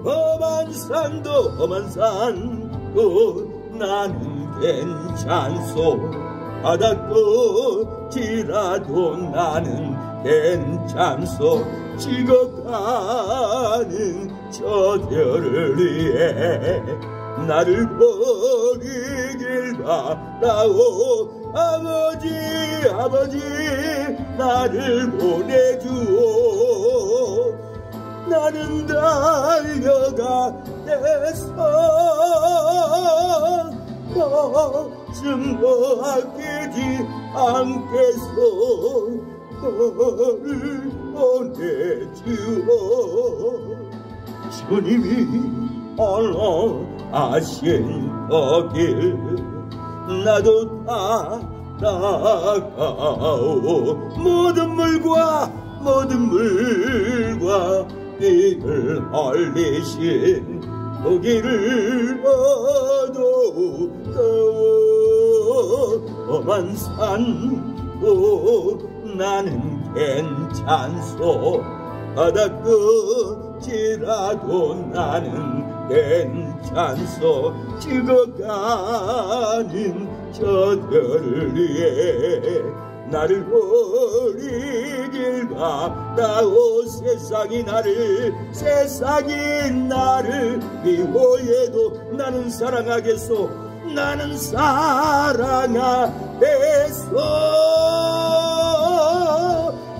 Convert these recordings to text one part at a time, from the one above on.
험한 산도 나는 괜찮소. 바닷꽃이라도 나는 괜찮소. 찍어가는 저들을 위해 나를 버리길 바라오. 아버지 나를 보내주오. 나는 달려가겠어. 거슴 아끼지 않겠소. 너를 보내주오. 주님이 언어하신 거길 나도 따라가오. 모든 물과 빛을 흘리신 그 길을 얻어가오. 험한 산도 나는 괜찮소. 바닷꽃이라도 나는 괜찮소. 찍어가는 저들을 위해 나를 버리길 바라오. 세상이 나를 미워해도 나는 사랑하겠소. 나는 사랑하겠소.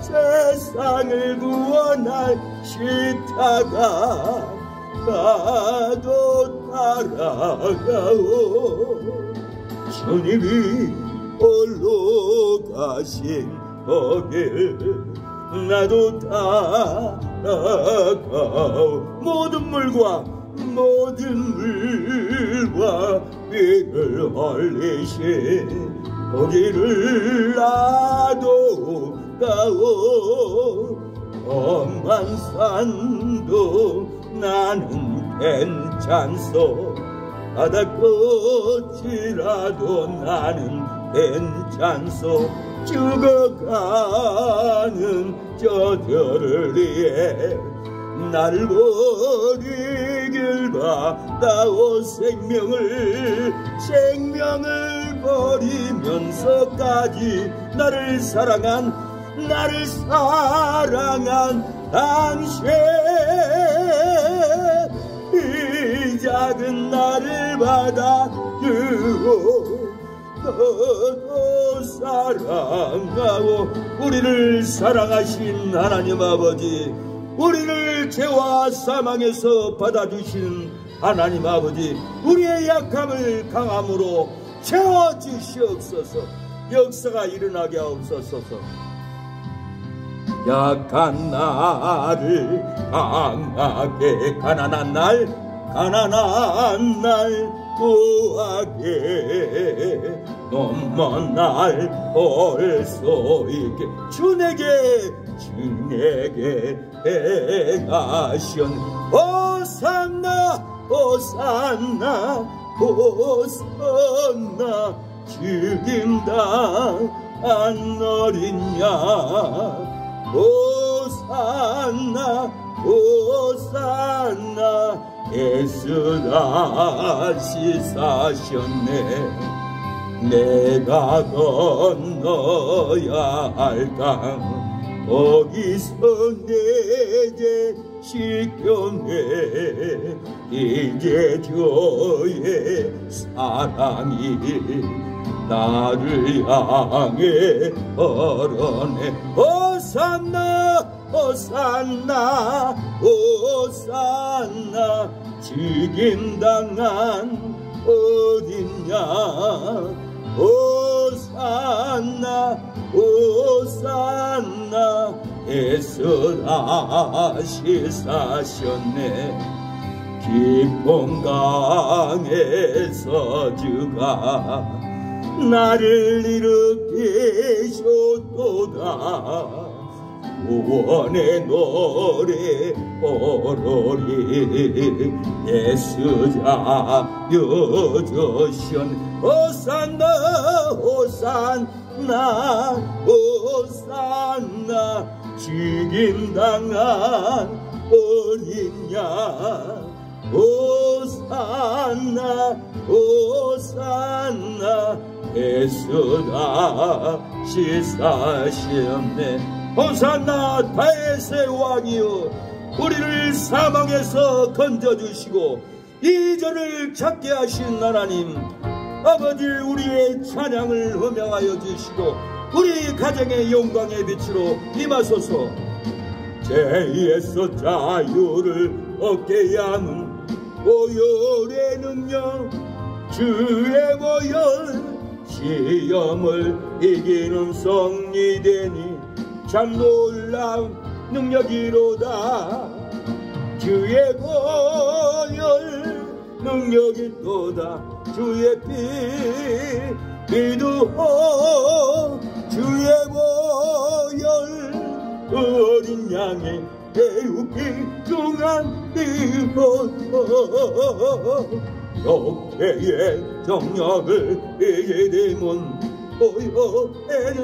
세상을 구원할 십자가 나도 따라가오. 주님이 홀로 가신 거길 나도 따라가오. 모든 물과 빛을 흘리신 거기를 나도 가오. 험한 산도 나는 괜찮소. 바닷꽃이라도 나는 괜찮소. 죽어가는 저들을 위해 나를 버리길 바라오. 생명을 버리면서까지 나를 사랑한 당신, 이 작은 나를 받아주고 너도 사랑하고. 우리를 사랑하신 하나님 아버지, 우리를 죄와 사망에서 받아주신 하나님 아버지, 우리의 약함을 강함으로 채워주시옵소서. 역사가 일어나게 하옵소서. 약한 나를 강하게, 가난한 날 구하게, 너만 날 볼 수 있게 주 내게 행하시온. 호산나 죽임당한 어린 양. 호산나 예수 다시 사셨네. 내가 건너야 할 강 거기서 내게 씻겨내. 이제 주의 사랑이 나를 향해 걸어내. 호산나 죽임당한 어린 양. 호산나 예수 다시 사셨네. 깊은 강에서 주가 나를 일으키셨도다. 구원의 노래 부르리. 예수 자유주시온. 호산나 죽임당한 어린 양 호산나 호산나 예수가 시사시었네. 호산나 다윗의 왕이여, 우리를 사망에서 건져주시고 이절을 찾게 하신 하나님 아버지, 우리의 찬양을 음향하여 주시고 우리 가정의 영광의 빛으로 임하소서. 죄에서 자유를 얻게 하는 보혈의 능력, 주의 보혈, 시험을 이기는 성리되니 참 놀라운 능력이로다. 주의 보혈 능력이 또다. 주의 피 믿으오. 주의 보혈 어린 양의 배우기 중한 이로서 욕해의 정력을 이게 되면 보혈에는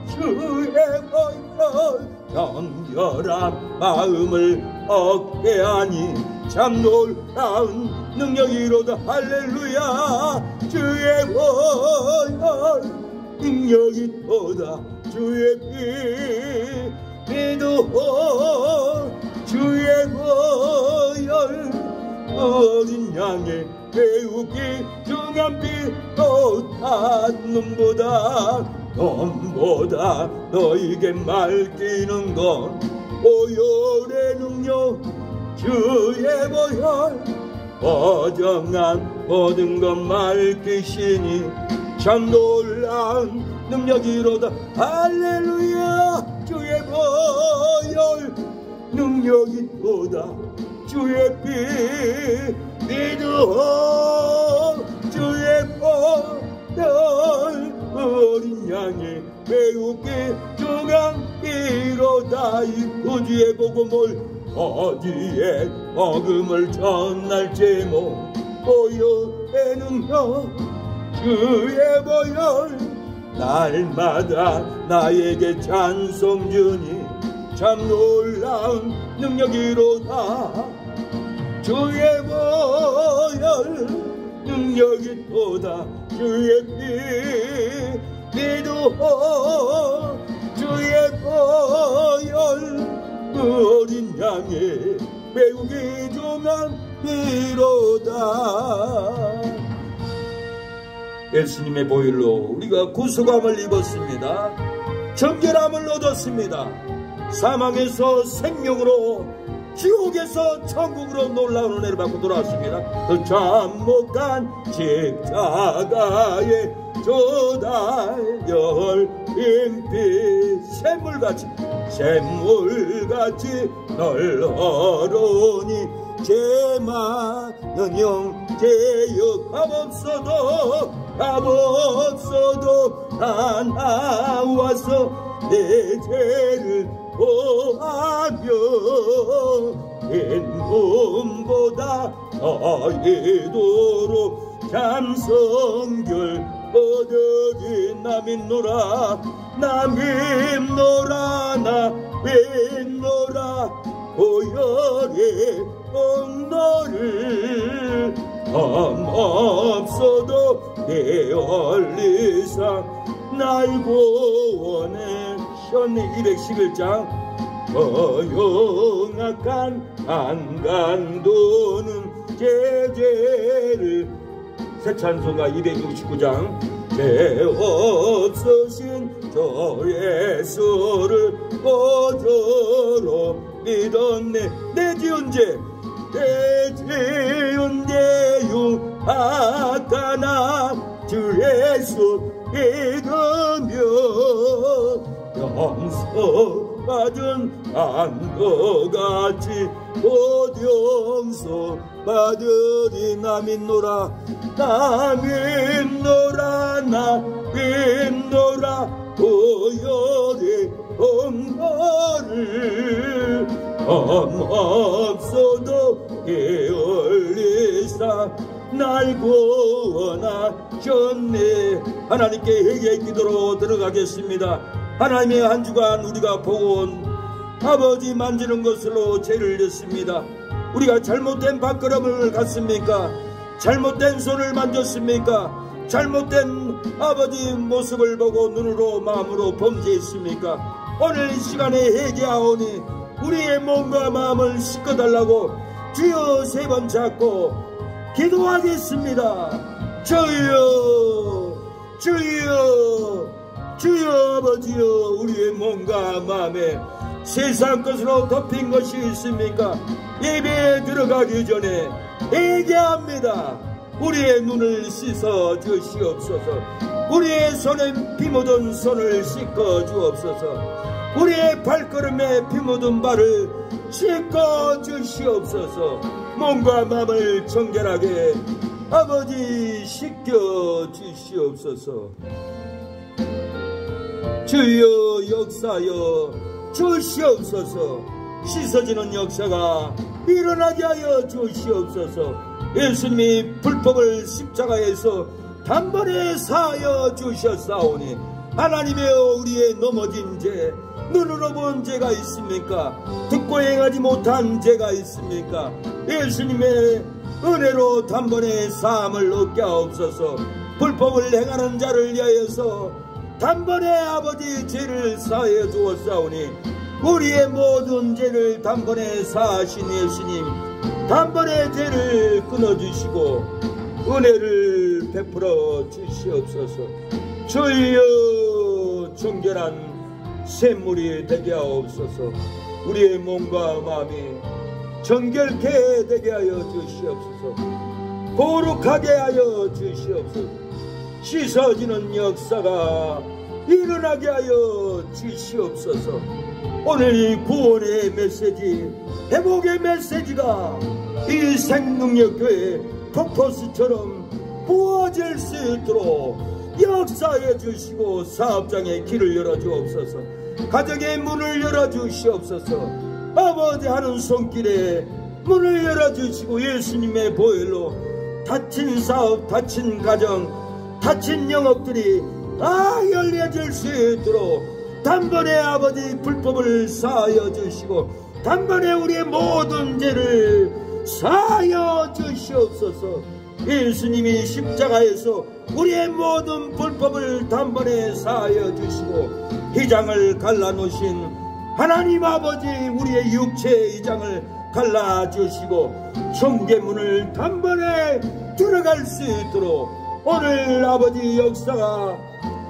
주의 보혈 정결한 마음을 얻게 하니 참 놀라운 능력이로다. 할렐루야. 주의 보혈 능력이 또다. 주의 피 믿으오. 주의 보혈 어린 양의 배우기 중한 피로다. 눈보다 너에게 맡기는 건 보혈의 능력, 주의 보혈 어정한 모든 것 맡기시니 참 놀라운 능력이로다. 할렐루야. 주의 보혈 능력이 또다. 주의 피 믿으오. 주의 보혈 어린 양의 배우기 중한 이로다. 이 구주의 복음을 어디에 복음을 전할 제목, 보혈의 능력, 주의 보혈 날마다 나에게 찬송 주니 참 놀라운 능력이로다. 주의 보혈 능력이 또다. 주의 피 믿으오. 주의 보혈 어린 양의 배우기 중한 피로다. 예수님의 보혈로 우리가 구속함을 입었습니다. 정결함을 얻었습니다. 사망에서 생명으로, 지옥에서 천국으로 놀라운 은혜를 받고 돌아왔습니다. 그 참혹한 십자가의 조달열 인피 샘물같이 널어로니 죄 많은 형제여 값 없어도 다 나와서 내 죄를 보하며 흰눈보다 더이도록 참성결 얻으리. 나 믿노라 나 믿노라 보혈의 공로를 없어도 내 얼리상 날 구원하셨네. 211장 허용악한 안간도는 제재를. 새 찬송가 269장 죄 없으신 저 예수를 보저로 믿었네. 내 지은 죄 유하다나 주 예수 믿으며 용서받은 안도같이 곧 용서받으리. 나 믿노라 보혈의 공로를 없어도 게을리사 날 구원하셨네. 하나님께 회개의 기도로 들어가겠습니다. 하나님의 한 주간 우리가 복원 아버지 만지는 것으로 죄를 졌습니다. 우리가 잘못된 발걸음을 갔습니까? 잘못된 손을 만졌습니까? 잘못된 아버지 모습을 보고 눈으로 마음으로 범죄했습니까? 오늘 이 시간에 회개하오니 우리의 몸과 마음을 씻어달라고 주여 3번 잡고 기도하겠습니다. 주여 주여 주여 아버지여, 우리의 몸과 마음에 세상 것으로 덮인 것이 있습니까? 예배에 들어가기 전에 회개합니다. 우리의 눈을 씻어 주시옵소서. 우리의 손에 피 묻은 손을 씻어 주옵소서. 우리의 발걸음에 피 묻은 발을 씻어 주시옵소서. 몸과 마음을 정결하게 아버지 씻겨 주시옵소서. 주여 역사여 주시옵소서. 씻어지는 역사가 일어나게 하여 주시옵소서. 예수님이 불법을 십자가에서 단번에 사하여 주셨사오니 하나님이여, 우리의 넘어진 죄, 눈으로 본 죄가 있습니까? 듣고 행하지 못한 죄가 있습니까? 예수님의 은혜로 단번에 사함을 얻게 하옵소서. 불법을 행하는 자를 위하여서 단번에 아버지 죄를 사하여 주었사오니 우리의 모든 죄를 단번에 사하신 예수님, 단번에 죄를 끊어주시고 은혜를 베풀어 주시옵소서. 주여 정결한 샘물이 되게 하옵소서. 우리의 몸과 마음이 정결케 되게 하여 주시옵소서. 거룩하게 하여 주시옵소서. 씻어지는 역사가 일어나게 하여 주시옵소서. 오늘 이 구원의 메시지, 회복의 메시지가 이 생능력교회 폭포수처럼 부어질 수 있도록 역사해 주시고 사업장의 길을 열어주옵소서. 가정의 문을 열어주시옵소서. 아버지 하는 손길에 문을 열어주시고 예수님의 보혈로 닫힌 사업, 닫힌 가정, 닫힌 영업들이 다 열려질 수 있도록 단번에 아버지 불법을 사하여 주시고 단번에 우리의 모든 죄를 사하여 주시옵소서. 예수님이 십자가에서 우리의 모든 불법을 단번에 사하여 주시고 휘장을 갈라놓으신 하나님 아버지, 우리의 육체의 휘장을 갈라주시고 성계문을 단번에 들어갈 수 있도록 오늘 아버지 역사가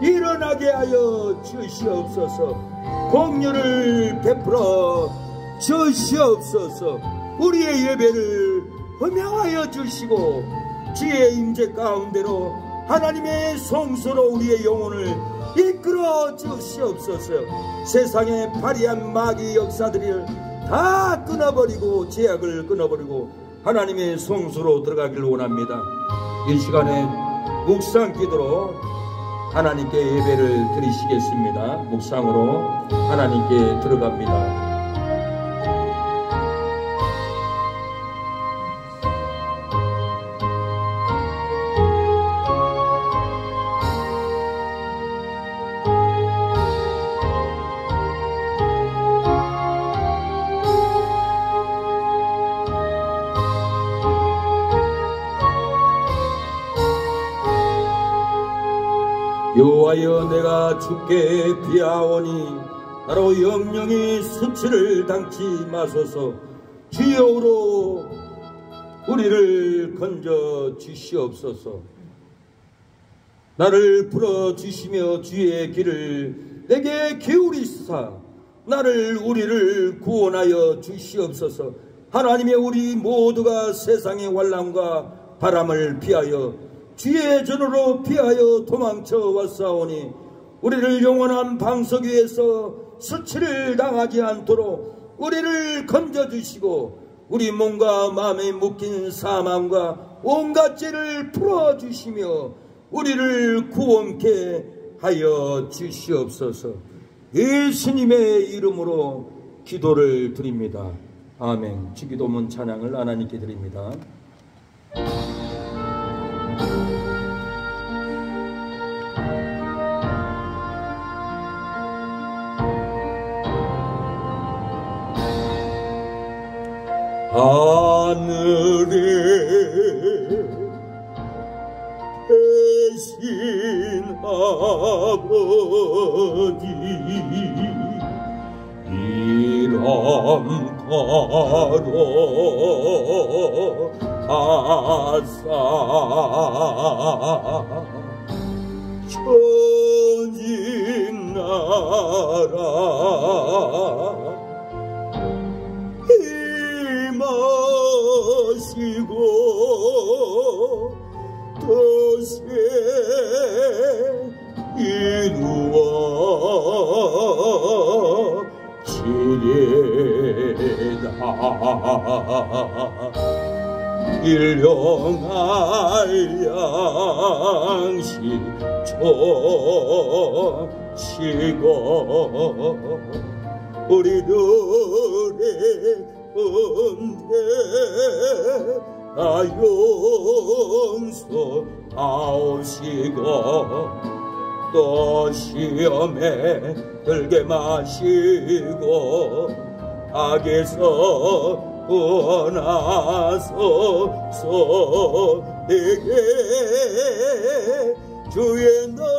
일어나게 하여 주시옵소서. 공유를 베풀어 주시옵소서. 우리의 예배를 흠양하여 주시고 주의 임재 가운데로 하나님의 성소로 우리의 영혼을 이끌어 주시옵소서. 세상의 파리한 마귀 역사들을 다 끊어버리고 제약을 끊어버리고 하나님의 성소로 들어가기를 원합니다. 이 시간에 묵상 기도로 하나님께 예배를 드리시겠습니다. 묵상으로 하나님께 들어갑니다. 여호와여, 내가 주께 비하오니 나로 영영이 수치를 당치 마소서. 주여로 우리를 건져 주시옵소서. 나를 풀어주시며 주의 길을 내게 기울이사 나를 우리를 구원하여 주시옵소서. 하나님의 우리 모두가 세상의 환난과 바람을 피하여 주의 전으로 피하여 도망쳐 왔사오니 우리를 영원한 방석 위에서 수치를 당하지 않도록 우리를 건져주시고 우리 몸과 마음에 묶인 사망과 온갖 죄를 풀어주시며 우리를 구원케 하여 주시옵소서. 예수님의 이름으로 기도를 드립니다. 아멘. 주기도문 찬양을 하나님께 드립니다. 하늘에 계신 아버지 이름 거룩하사 천진 나라 임하시고 도세 이루어 지리다 일용할 양식 조치고 우리들의 은혜 용서하시고 또 시험에 들게 마시고 악에서 구원하소서. 내게 주의 나라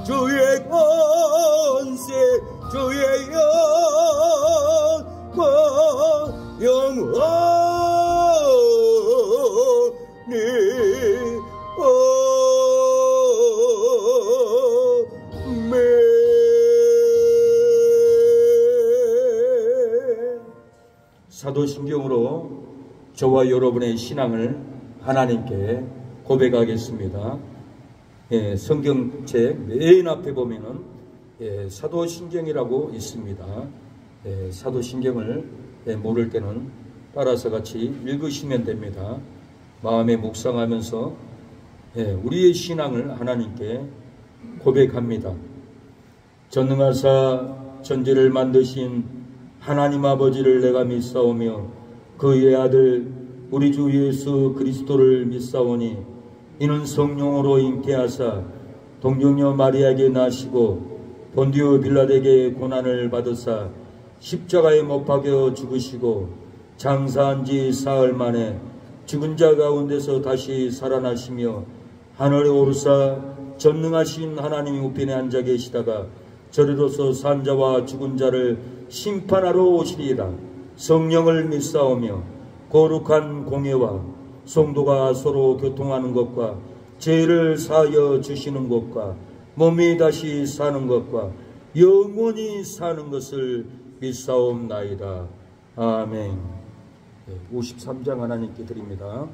주의 권세 주의 영광 영원히 사도신경으로 저와 여러분의 신앙을 하나님께 고백하겠습니다. 성경책 맨 앞에 보면은 사도신경이라고 있습니다. 사도신경을 모를 때는 따라서 같이 읽으시면 됩니다. 마음에 묵상하면서 우리의 신앙을 하나님께 고백합니다. 전능하사 천지를 만드신 하나님 아버지를 내가 믿사오며 그의 아들 우리 주 예수 그리스도를 믿사오니 이는 성령으로 잉태하사 동정녀 마리아에게 나시고 본디오 빌라에게 고난을 받으사 십자가에 못 박여 죽으시고 장사한 지 사흘 만에 죽은 자 가운데서 다시 살아나시며 하늘에 오르사 전능하신 하나님의 우편에 앉아 계시다가 저리로서 산 자와 죽은 자를 심판하러 오시리이다. 성령을 믿사오며 거룩한 공예와 성도가 서로 교통하는 것과 죄를 사하여 주시는 것과 몸이 다시 사는 것과 영원히 사는 것을 믿사옵나이다. 아멘. 53장 하나님께 드립니다.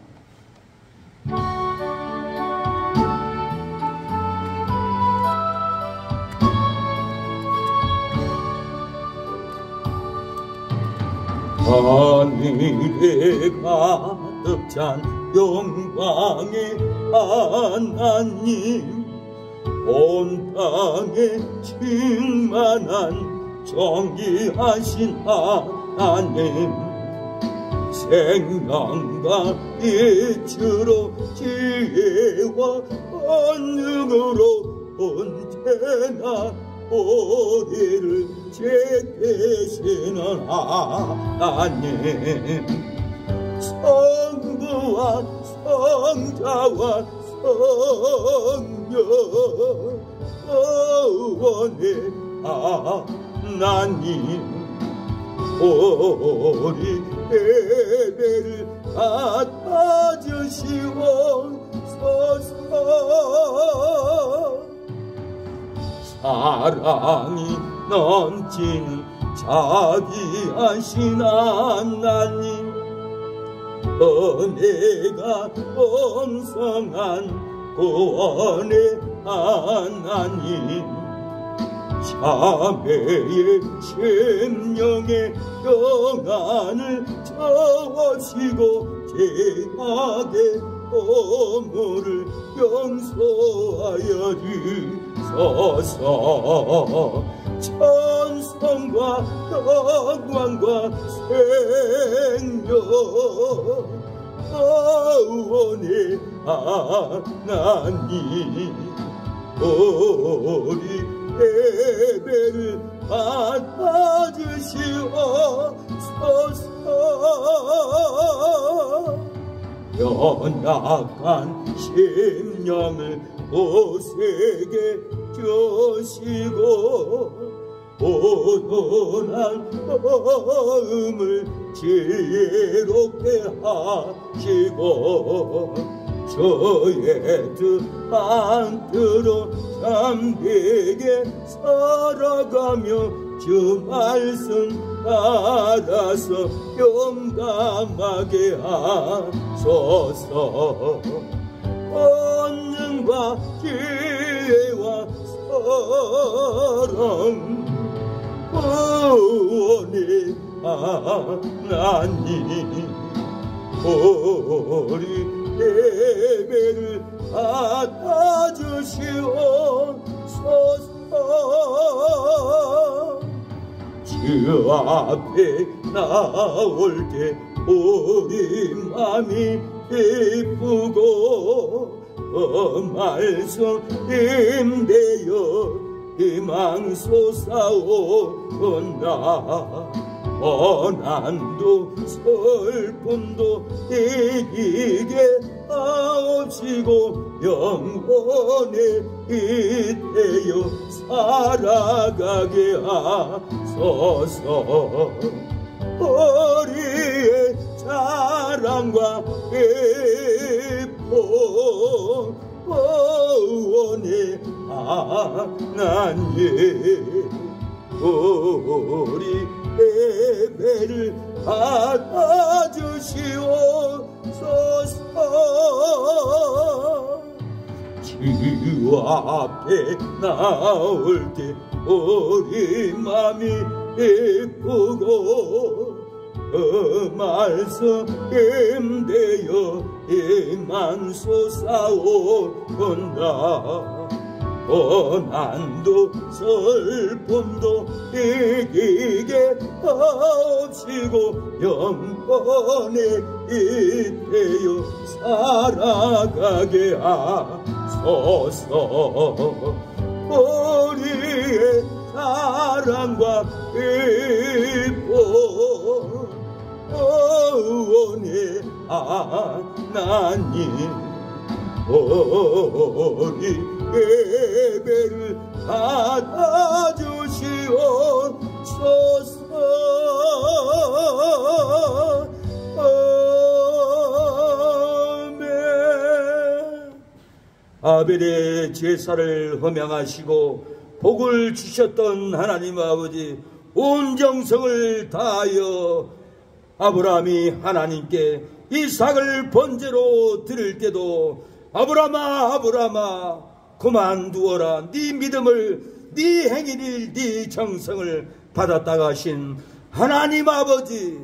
하늘에 가득 찬 영광의 하나님 온 땅에 충만한 정의하신 하나님 생명과 빛으로 지혜와 권능으로 언제나 우리를 지키시는 하나님 성부와 성자와 성령 의원의 하나님 우리 예배를 받아주시옵소서. 사랑이 넘치는 자비하신 하나님 은혜가 풍성한 구원의 하나님 자매의 심령의 평안을 저으시고 죄악의 허물을 용서하여 주소서. 천성과 영광과 생명 구원의 하나님 우리 예배를 받아주시옵소서. 연약한 심령을 오세게 주시고 온온한 마음을 지혜롭게 하시고 저의 뜻한 대로 참되게 살아가며 주 말씀 따라서 용감하게 하소서. 권능과 지혜와 사랑 구원의 하나님 우리 예배를 받아주시옵소서. 주 앞에 나올 때 우리 맘이 기쁘고 말씀 임대여 희망 솟아온다. 고난도 슬픔도 이기게 하옵시고 영원에 이태여 살아가게 하소서. 우리의 자랑과 기쁨 구원의 하나님 우리 예배를 받아주시옵소서. 주 앞에 나올 때 우리 맘이 기쁘고 그 말씀 임대여 희망 솟아온다. 고난도 슬픔도 이기게 하옵시고 영원에 이태여 살아가게 하소서. 우리의 사랑과 기쁨 구원의 하나님 우리 예배를 받아주시옵소서. 아멘. 아벨의 제사를 허명하시고 복을 주셨던 하나님 아버지, 온 정성을 다하여 아브라함이 하나님께 이삭을 번제로 드릴 때도 아브라함아 아브라함아 그만두어라. 네 믿음을, 네 행위를, 네 정성을 받았다가 하신 하나님 아버지,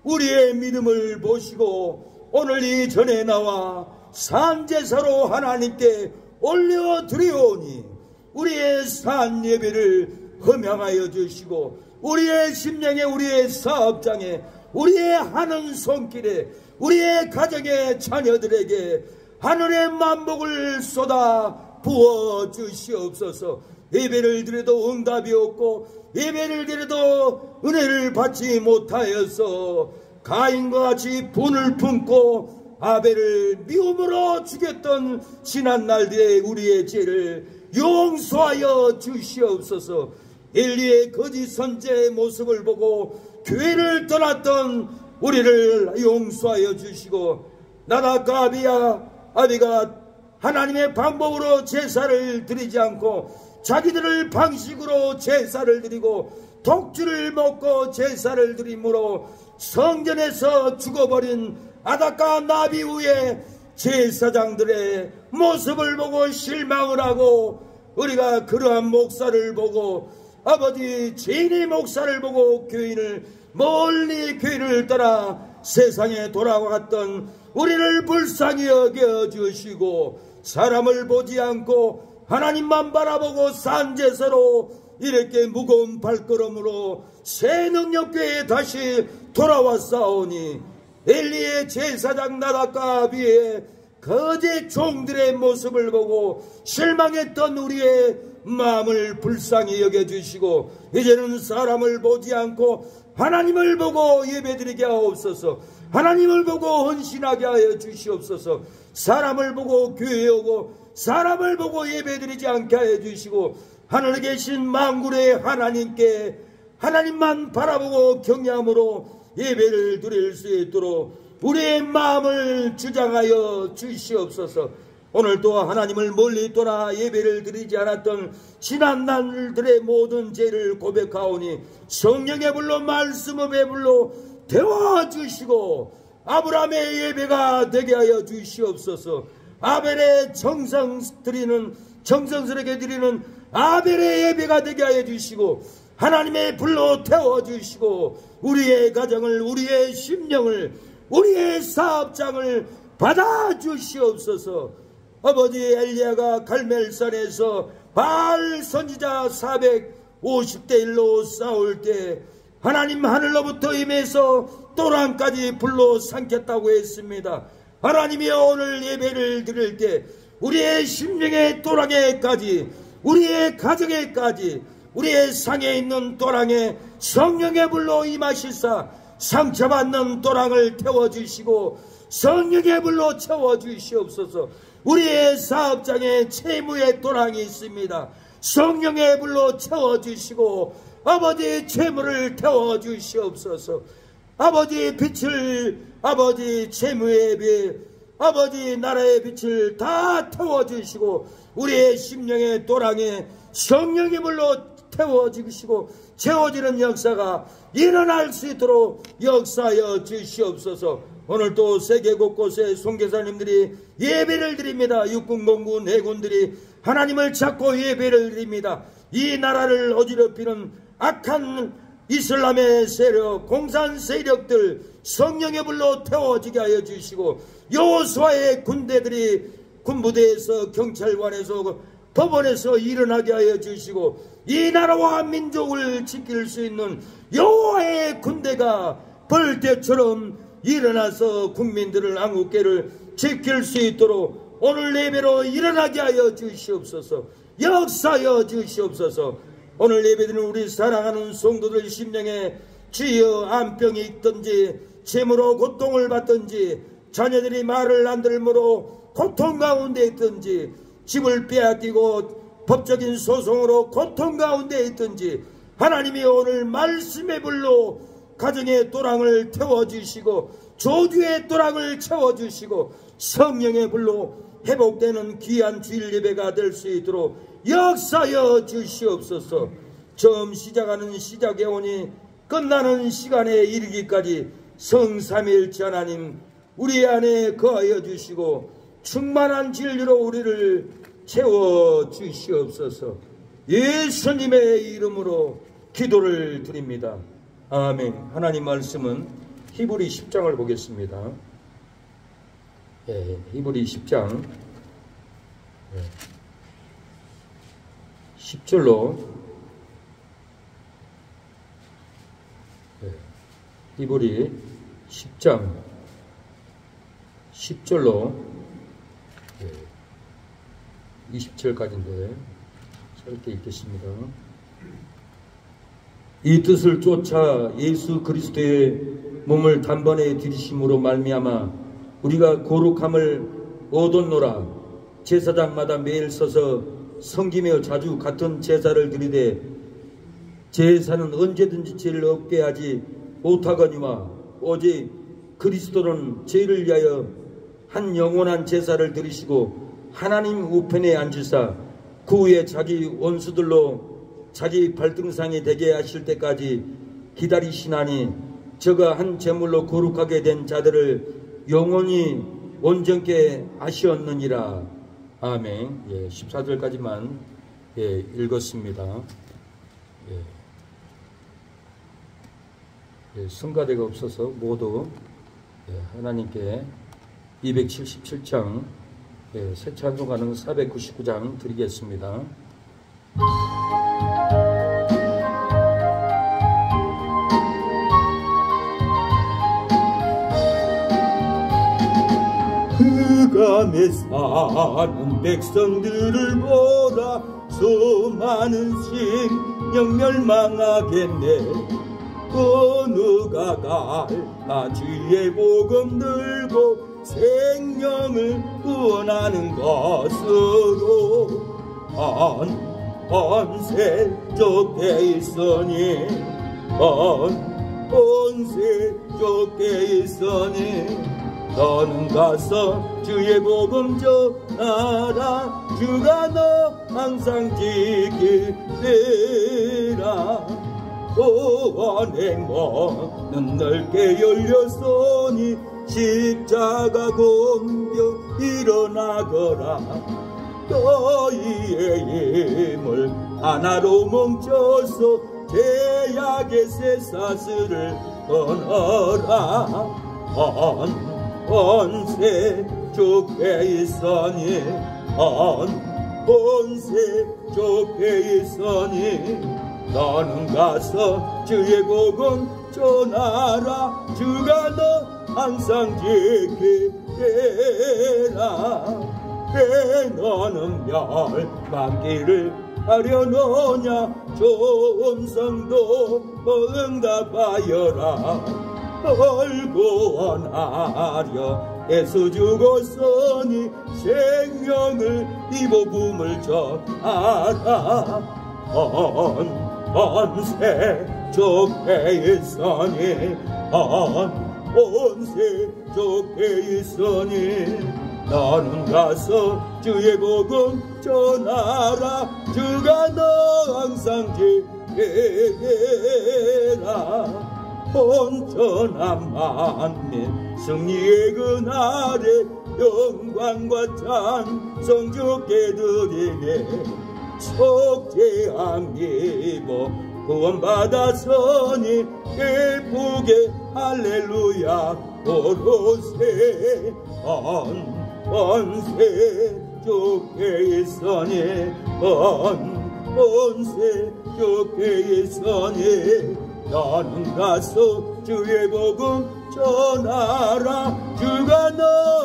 우리의 믿음을 보시고 오늘 이 전에 나와 산제사로 하나님께 올려드리오니 우리의 산 예배를 허명하여 주시고 우리의 심령에, 우리의 사업장에, 우리의 하는 손길에, 우리의 가정의 자녀들에게 하늘의 만복을 쏟아 부어 주시옵소서. 예배를 드려도 응답이 없고 예배를 드려도 은혜를 받지 못하여서 가인과 같이 분을 품고 아벨을 미움으로 죽였던 지난 날들의 우리의 죄를 용서하여 주시옵소서. 엘리의 거짓 선지자의 모습을 보고 교회를 떠났던 우리를 용서하여 주시고 나답과 아비가 하나님의 방법으로 제사를 드리지 않고 자기들의 방식으로 제사를 드리고 독주를 먹고 제사를 드림으로 성전에서 죽어버린 아닥과 나비 후에 제사장들의 모습을 보고 실망을 하고 우리가 그러한 목사를 보고 아버지 죄인의 목사를 보고 교인을 멀리 교인을 떠나 세상에 돌아갔던 우리를 불쌍히 여겨주시고 사람을 보지 않고 하나님만 바라보고 산제사로 이렇게 무거운 발걸음으로 새 능력교회에 다시 돌아왔사오니 엘리의 제사장 나답과 아비의 거짓 종들의 모습을 보고 실망했던 우리의 마음을 불쌍히 여겨주시고 이제는 사람을 보지 않고 하나님을 보고 예배드리게 하옵소서. 하나님을 보고 헌신하게 하여 주시옵소서. 사람을 보고 교회에 오고 사람을 보고 예배드리지 않게 하여 주시고, 하늘에 계신 만군의 하나님께 하나님만 바라보고 경외함으로 예배를 드릴 수 있도록 우리의 마음을 주장하여 주시옵소서. 오늘도 하나님을 멀리 떠나 예배를 드리지 않았던 지난 날들의 모든 죄를 고백하오니 성령의 불로 말씀의 불로 태워주시고 아브라함의 예배가 되게 하여 주시옵소서. 아벨의 정성스럽게 드리는 아벨의 예배가 되게 하여 주시고 하나님의 불로 태워주시고 우리의 가정을, 우리의 심령을, 우리의 사업장을 받아주시옵소서. 아버지, 엘리야가 갈멜산에서 바알 선지자 450대 1로 싸울 때 하나님 하늘로부터 임해서 또랑까지 불로 삼켰다고 했습니다. 하나님이 오늘 예배를 드릴 때 우리의 심령의 또랑에까지, 우리의 가정에까지, 우리의 상에 있는 또랑에 성령의 불로 임하시사 상처받는 또랑을 태워주시고 성령의 불로 채워주시옵소서. 우리의 사업장에 채무의 또랑이 있습니다. 성령의 불로 채워주시고 아버지 채무를 태워주시옵소서. 아버지 빛을, 아버지 채무의 빛, 아버지 나라의 빛을 다 태워주시고 우리의 심령의 또랑에 성령의 불로 태워주시고 채워지는 역사가 일어날 수 있도록 역사하여 주시옵소서. 오늘도 세계 곳곳에 선교사님들이 예배를 드립니다. 육군공군 해군들이 하나님을 찾고 예배를 드립니다. 이 나라를 어지럽히는 악한 이슬람의 세력, 공산 세력들 성령의 불로 태워지게 하여 주시고 여호수아의 군대들이 군부대에서, 경찰관에서, 법원에서 일어나게 하여 주시고 이 나라와 민족을 지킬 수 있는 여호와의 군대가 벌떼처럼 일어나서 국민들을, 한국계를 지킬 수 있도록 오늘 예배로 일어나게 하여 주시옵소서. 역사하여 주시옵소서. 오늘 예배드리는 우리 사랑하는 성도들 심령에 주여 암병이 있든지 재물로 고통을 받든지 자녀들이 말을 안 들므로 고통 가운데 있든지 집을 빼앗기고 법적인 소송으로 고통 가운데 있든지 하나님이 오늘 말씀의 불로 가정의 또랑을 태워주시고 조주의 또랑을 채워주시고 성령의 불로 회복되는 귀한 주일 예배가 될 수 있도록 역사하여 주시옵소서. 처음 시작하는 시작에 오니 끝나는 시간에 이르기까지 성삼위일체 하나님 우리 안에 거하여 주시고 충만한 진리로 우리를 채워 주시옵소서. 예수님의 이름으로 기도를 드립니다. 아멘. 하나님 말씀은 히브리 10장을 보겠습니다. 히브리 10장 10절로 히브리 10장 10절로 20절까지인데 짧게 읽겠습니다. 이 뜻을 쫓아 예수 그리스도의 몸을 단번에 들이심으로 말미암아 우리가 거룩함을 얻었노라. 제사장마다 매일 서서 섬기며 자주 같은 제사를 드리되 제사는 언제든지 죄를 없게 하지 못하거니와 오직 그리스도는 죄를 위하여 한 영원한 제사를 드리시고 하나님 우편에 앉으사 그 후에 자기 원수들로 자기 발등상이 되게 하실 때까지 기다리시나니 저가 한 제물로 거룩하게 된 자들을 영원히 온전케 하시었느니라. 아멘. 14절까지만 읽었습니다. 성가대가 없어서 모두 하나님께 277장 새 찬송가는 499장 드리겠습니다. 흑암에 사는 백성들을 보라. 수많은 심령 멸망하겠네. 누가 갈까 주의 복음 들고 생명을 구원하는 것으로 번세 좁게 있으니 번세 좁게 있으니 너는 가서 주의 복음 전하라 주가 너 항상 지키리라 구원의 문은 넓게 열렸으니 십자가 공격 일어나거라 너희의 힘을 하나로 뭉쳐서 죄악의 쇠사슬을 끊어라 번세 좁게 있으니 번세 좁게 있으니 너는 가서 주의 복음 전하라 주가 너 항상 지키리라 왜 너는 멸망길을 하려노냐 좋은 성도 응답하여라 구원하려 예수 죽었으니 생명을 이 복음을 전하라 번세 좁게 있으니 번세 좁게 있으니 너는 가서 주의 복음 전하라 주가 너 항상 지키리라 온전한 만민 승리의 그날에 영광과 찬송 주께 드리네 속죄함 입어 구원받았으니 기쁘게 할렐루야 고로세 번세 좁게 있으니 번세 좁게 있으니 너는 가서 주의 복음 전하라 주가 너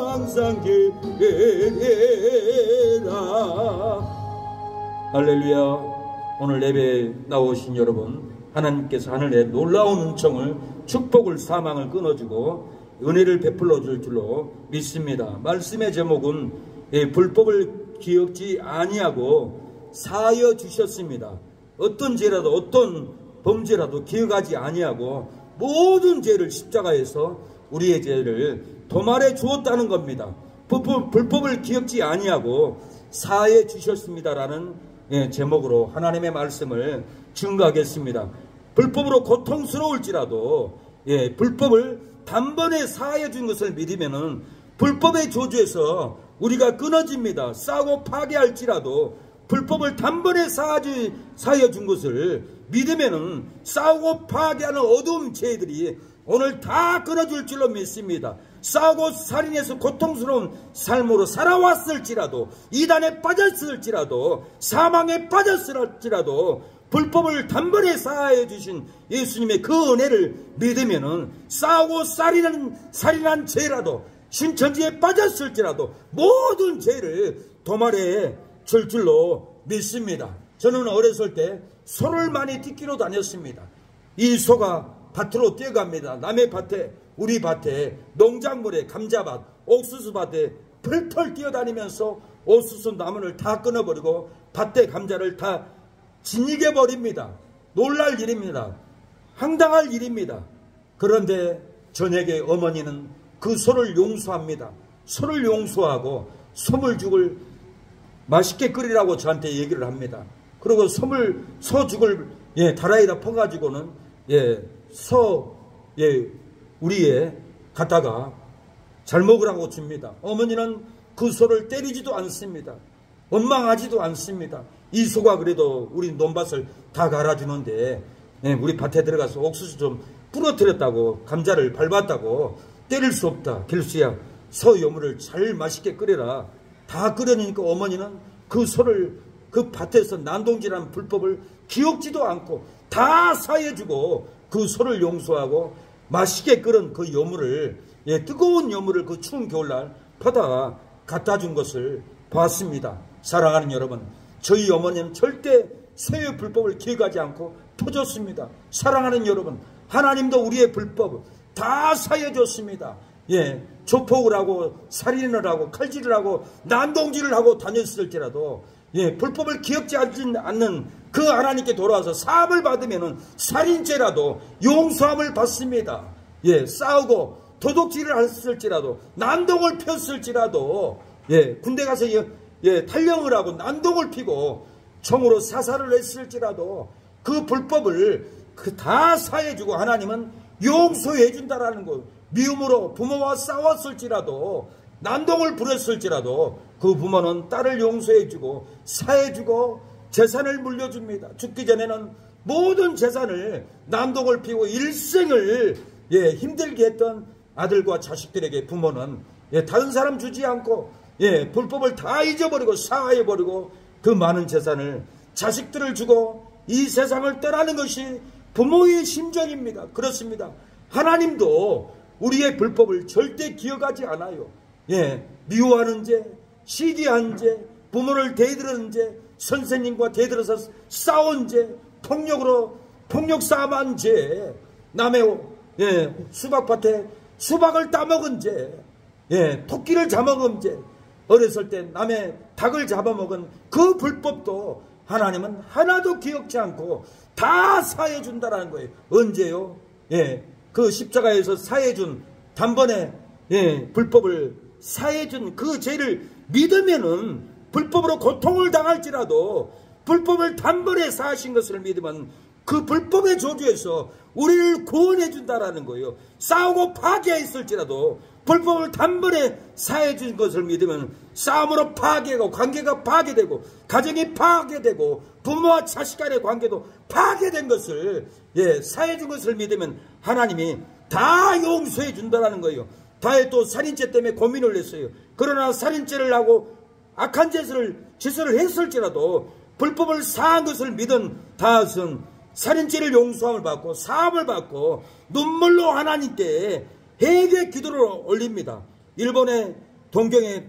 항상 지키리라 할렐루야. 오늘 예배에 나오신 여러분 하나님께서 하늘에 놀라운 은총을 축복을 사망을 끊어주고 은혜를 베풀어 줄 줄로 믿습니다. 말씀의 제목은 불법을 기억지 아니하고 사하여 주셨습니다. 어떤 죄라도 어떤 범죄라도 기억하지 아니하고 모든 죄를 십자가에서 우리의 죄를 도말해 주었다는 겁니다. 불법을 기억지 아니하고 사하여 주셨습니다라는 제목으로 하나님의 말씀을 증거하겠습니다. 불법으로 고통스러울지라도 불법을 단번에 사하여 준 것을 믿으면은 불법의 조주에서 우리가 끊어집니다. 싸고 파괴할지라도 불법을 단번에 사하여 준 것을 믿으면은 싸우고 파괴하는 어두운 죄들이 오늘 다 끊어줄 줄로 믿습니다. 싸우고 살인해서 고통스러운 삶으로 살아왔을지라도 이단에 빠졌을지라도 사망에 빠졌을지라도 불법을 단번에 사하여 주신 예수님의 그 은혜를 믿으면은 싸우고 살인한 죄라도 신천지에 빠졌을지라도 모든 죄를 도말해 줄 줄로 믿습니다. 저는 어렸을 때 소를 많이 띠끼러 다녔습니다. 이 소가 밭으로 뛰어갑니다. 남의 밭에 우리 밭에 농작물에 감자밭 옥수수밭에 펄펄 뛰어다니면서 옥수수 나무를 다 끊어버리고 밭에 감자를 다 진이겨 버립니다. 놀랄 일입니다. 황당할 일입니다. 그런데 저녁에 어머니는 그 소를 용서합니다. 소를 용서하고 소물죽을 맛있게 끓이라고 저한테 얘기를 합니다. 그리고 소죽을 다라이다 퍼가지고는 우리에 갖다가 잘 먹으라고 줍니다. 어머니는 그 소를 때리지도 않습니다. 원망하지도 않습니다. 이 소가 그래도 우리 논밭을 다 갈아주는데 우리 밭에 들어가서 옥수수 좀 부러뜨렸다고 감자를 밟았다고 때릴 수 없다. 길수야 소 요물을 잘 맛있게 끓여라. 다 끓여내니까 어머니는 그 소를 그 밭에서 난동질하는 불법을 기억지도 않고 다 사해주고 그 소를 용서하고 맛있게 끓은 그 요물을 뜨거운 요물을 그 추운 겨울날 퍼다가 갖다 준 것을 봤습니다. 사랑하는 여러분, 저희 어머니는 절대 소의 불법을 기억하지 않고 퍼줬습니다. 사랑하는 여러분, 하나님도 우리의 불법 다 사해줬습니다. 예, 조폭을 하고 살인을 하고 칼질을 하고 난동질을 하고 다녔을지라도 예, 불법을 기억지 않는 그 하나님께 돌아와서 사함을 받으면은 살인죄라도 용서함을 받습니다. 예, 싸우고 도둑질을 했을지라도 난동을 폈을지라도 예, 군대 가서 예, 탈영을 하고 난동을 피고 총으로 사살을 했을지라도 그 불법을 다 사해주고 하나님은 용서해준다라는 것. 미움으로 부모와 싸웠을지라도 난동을 부렸을지라도 그 부모는 딸을 용서해주고 사해주고 재산을 물려줍니다. 죽기 전에는 모든 재산을 난동을 피우고 일생을 예, 힘들게 했던 아들과 자식들에게 부모는 예, 다른 사람 주지 않고 예, 불법을 다 잊어버리고 사해버리고 그 많은 재산을 자식들을 주고 이 세상을 떠나는 것이 부모의 심정입니다. 그렇습니다. 하나님도 우리의 불법을 절대 기억하지 않아요. 예, 미워하는 죄, 시기한 죄, 부모를 대들은 죄, 선생님과 대들어서 싸운 죄, 폭력 싸움한 죄, 남의 예, 수박밭에 수박을 따먹은 죄, 예, 토끼를 잡아먹은 죄, 어렸을 때 남의 닭을 잡아먹은 그 불법도 하나님은 하나도 기억지 않고 다 사해준다라는 거예요. 언제요? 예, 그 십자가에서 사해준 단번에 예, 불법을 사해준 그 죄를 믿으면은 불법으로 고통을 당할지라도 불법을 단번에 사하신 것을 믿으면 그 불법의 조주에서 우리를 구원해 준다라는 거예요. 싸우고 파괴했을지라도 불법을 단번에 사해준 것을 믿으면 싸움으로 파괴하고 관계가 파괴되고 가정이 파괴되고 부모와 자식 간의 관계도 파괴된 것을 예, 사해준 것을 믿으면 하나님이 다 용서해 준다라는 거예요. 다에 또 살인죄 때문에 고민을 했어요. 그러나 살인죄를 하고 악한 짓을 했을지라도 불법을 사한 것을 믿은 다윗은 살인죄를 용서함을 받고 사함을 받고 눈물로 하나님께 회개 기도를 올립니다. 일본의 동경에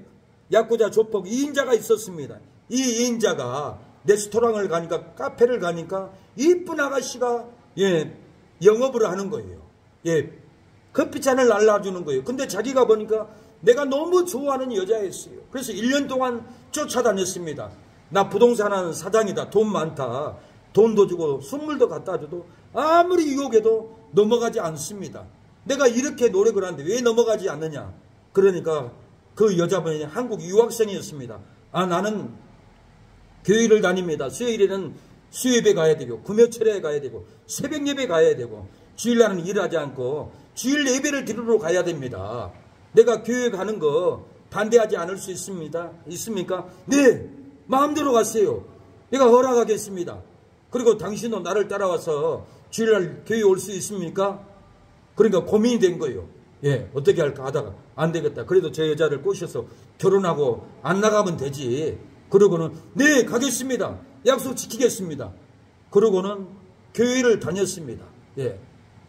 야쿠자 조폭 2인자가 있었습니다. 이 2인자가 레스토랑을 가니까 카페를 가니까 이쁜 아가씨가 예, 영업을 하는 거예요. 예, 커피잔을 날라주는 거예요. 근데 자기가 보니까 내가 너무 좋아하는 여자였어요. 그래서 1년 동안 쫓아다녔습니다. 나 부동산 하는 사장이다. 돈 많다. 돈도 주고 선물도 갖다 줘도 아무리 유혹해도 넘어가지 않습니다. 내가 이렇게 노력을 하는데 왜 넘어가지 않느냐. 그러니까 그 여자분이 한국 유학생이었습니다. 아, 나는 교회를 다닙니다. 수요일에는 수요예배 가야 되고 금요철에 가야 되고 새벽 예배 가야 되고 주일날은 일하지 않고 주일 예배를 드리러 가야 됩니다. 내가 교회 가는 거 반대하지 않을 수 있습니까? 네, 마음대로 가세요. 내가 허락하겠습니다. 그리고 당신도 나를 따라와서 주일날 교회 올 수 있습니까? 그러니까 고민이 된 거예요. 예, 어떻게 할까 하다가 안 되겠다. 그래도 저 여자를 꼬셔서 결혼하고 안 나가면 되지. 그러고는 네, 가겠습니다. 약속 지키겠습니다. 그러고는 교회를 다녔습니다. 예,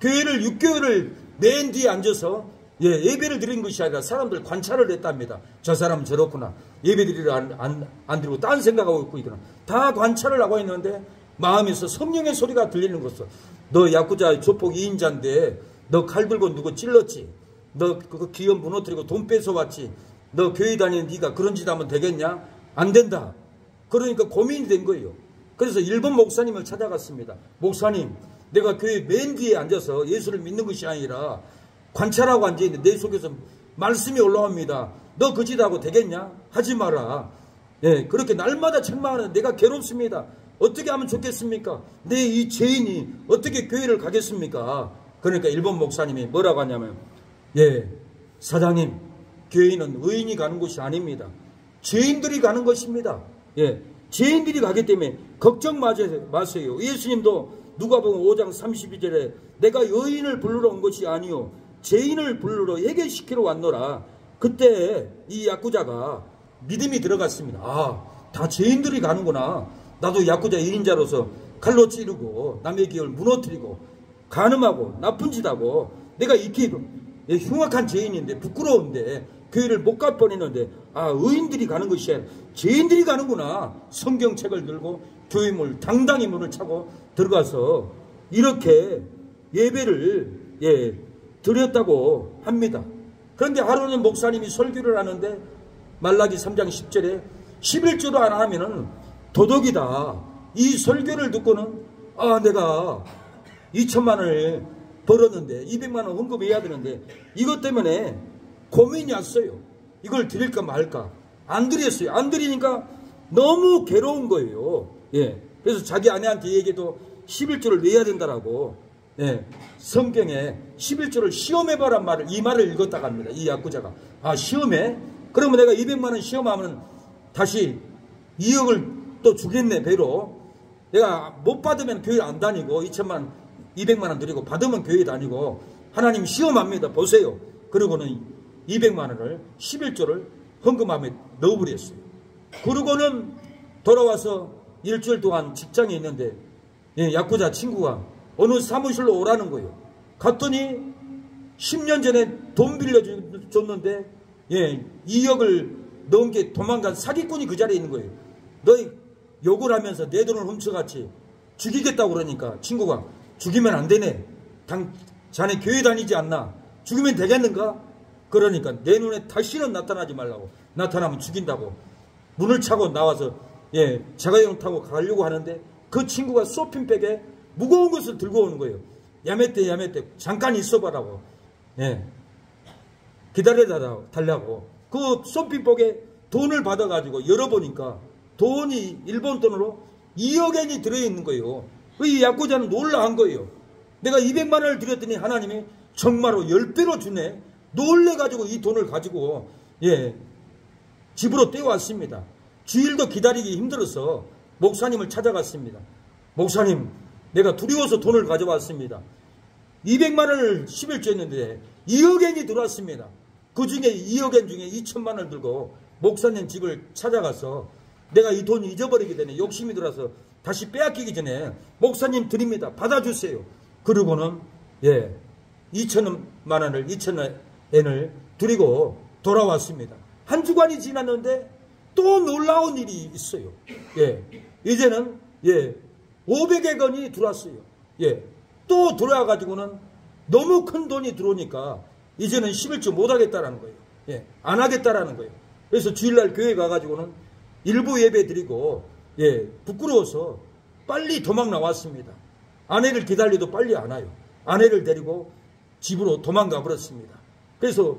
교회를 6개월을 맨 뒤에 앉아서 예, 예배를 드린 것이 아니라 사람들 관찰을 했답니다. 저 사람은 저렇구나. 예배 드리러 안 드리고 딴 생각하고 있고 있구나. 다 관찰을 하고 있는데 마음에서 성령의 소리가 들리는 것을. 너 야쿠자 조폭 2인자인데 너 칼 들고 누구 찔렀지? 너 그 기업 무너뜨리고 돈 뺏어왔지? 너 교회 다니는 네가 그런 짓 하면 되겠냐? 안 된다. 그러니까 고민이 된 거예요. 그래서 일본 목사님을 찾아갔습니다. 목사님, 내가 교회 맨 뒤에 앉아서 예수를 믿는 것이 아니라 관찰하고 앉아있는데 내 속에서 말씀이 올라옵니다. 너 그 짓 하고 되겠냐? 하지 마라. 예, 그렇게 날마다 책망하는 내가 괴롭습니다. 어떻게 하면 좋겠습니까? 내 이 죄인이 어떻게 교회를 가겠습니까? 그러니까 일본 목사님이 뭐라고 하냐면, 예, 사장님, 교회는 의인이 가는 곳이 아닙니다. 죄인들이 가는 것입니다. 예, 죄인들이 가기 때문에 걱정 마세요. 예수님도 누가복음 5장 32절에 내가 의인을 부르러 온 것이 아니요 죄인을 부르러 회개시키러 왔노라. 그때 이 야쿠자가 믿음이 들어갔습니다. 아, 다 죄인들이 가는구나. 나도 야쿠자 1인자로서 칼로 찌르고 남의 기업을 무너뜨리고 간음하고 나쁜 짓하고 내가 이렇게 흉악한 죄인인데 부끄러운데 교회를 못 갈 뻔했는데 아, 의인들이 가는 것이 아니라 죄인들이 가는구나. 성경책을 들고 교회물 당당히 문을 차고 들어가서 이렇게 예배를 드렸다고 합니다. 그런데 하루는 목사님이 설교를 하는데 말라기 3장 10절에 11조도 안 하면은 도덕이다. 이 설교를 듣고는 내가 2천만 원을 벌었는데 200만 원 헌금해야 되는데 이것 때문에 고민이 왔어요. 이걸 드릴까 말까. 안 드렸어요. 안 드리니까 너무 괴로운 거예요. 그래서 자기 아내한테 얘기해도 11조를 내야 된다라고 성경에 11조를 시험해봐란 말을 이 말을 읽었다고 합니다. 이 약구자가. 시험해? 그러면 내가 200만 원 시험하면 다시 2억을 또 주겠네 배로. 내가 못 받으면 교회 안 다니고 200만 원 드리고 받으면 교회 다니고 하나님 시험합니다. 보세요. 그러고는 200만 원을 11조를 헌금함에 넣어버렸어요. 그러고는 돌아와서 일주일 동안 직장에 있는데 야쿠자 친구가 어느 사무실로 오라는 거예요. 갔더니 10년 전에 돈 빌려줬는데 2억을 넣은 게 도망간 사기꾼이 그 자리에 있는 거예요. 너희 욕을 하면서 내 돈을 훔쳐갔지 죽이겠다고 그러니까 친구가 죽이면 안 되네. 자네 교회 다니지 않나? 죽이면 되겠는가? 그러니까 내 눈에 다시는 나타나지 말라고. 나타나면 죽인다고. 문을 차고 나와서 자가용 타고 가려고 하는데 그 친구가 쇼핑백에 무거운 것을 들고 오는 거예요. 야매떼 잠깐 있어봐라고. 기다려달라고. 그 쇼핑백에 돈을 받아가지고 열어보니까 돈이 일본 돈으로 2억엔이 들어있는 거예요. 이 약고자는 놀라한 거예요. 내가 200만 원을 드렸더니 하나님이 정말로 10배로 주네. 놀래가지고 이 돈을 가지고 집으로 떼어왔습니다. 주일도 기다리기 힘들어서 목사님을 찾아갔습니다. 목사님, 내가 두려워서 돈을 가져왔습니다. 200만 원을 11조 했는데 2억엔이 들어왔습니다. 그 중에 2억엔 중에 2천만 원을 들고 목사님 집을 찾아가서 내가 이 돈 잊어버리게 되네. 욕심이 들어서 다시 빼앗기기 전에 목사님 드립니다. 받아주세요. 그러고는 2천만 원을 2천엔을 드리고 돌아왔습니다. 한 주간이 지났는데 또 놀라운 일이 있어요. 이제는 500억 원이 들어왔어요. 또 들어와가지고는 너무 큰 돈이 들어오니까 이제는 11조 못하겠다라는 거예요. 안 하겠다라는 거예요. 그래서 주일날 교회 가가지고는 일부 예배 드리고 부끄러워서 빨리 도망 나왔습니다. 아내를 기다려도 빨리 안 와요. 아내를 데리고 집으로 도망가 버렸습니다. 그래서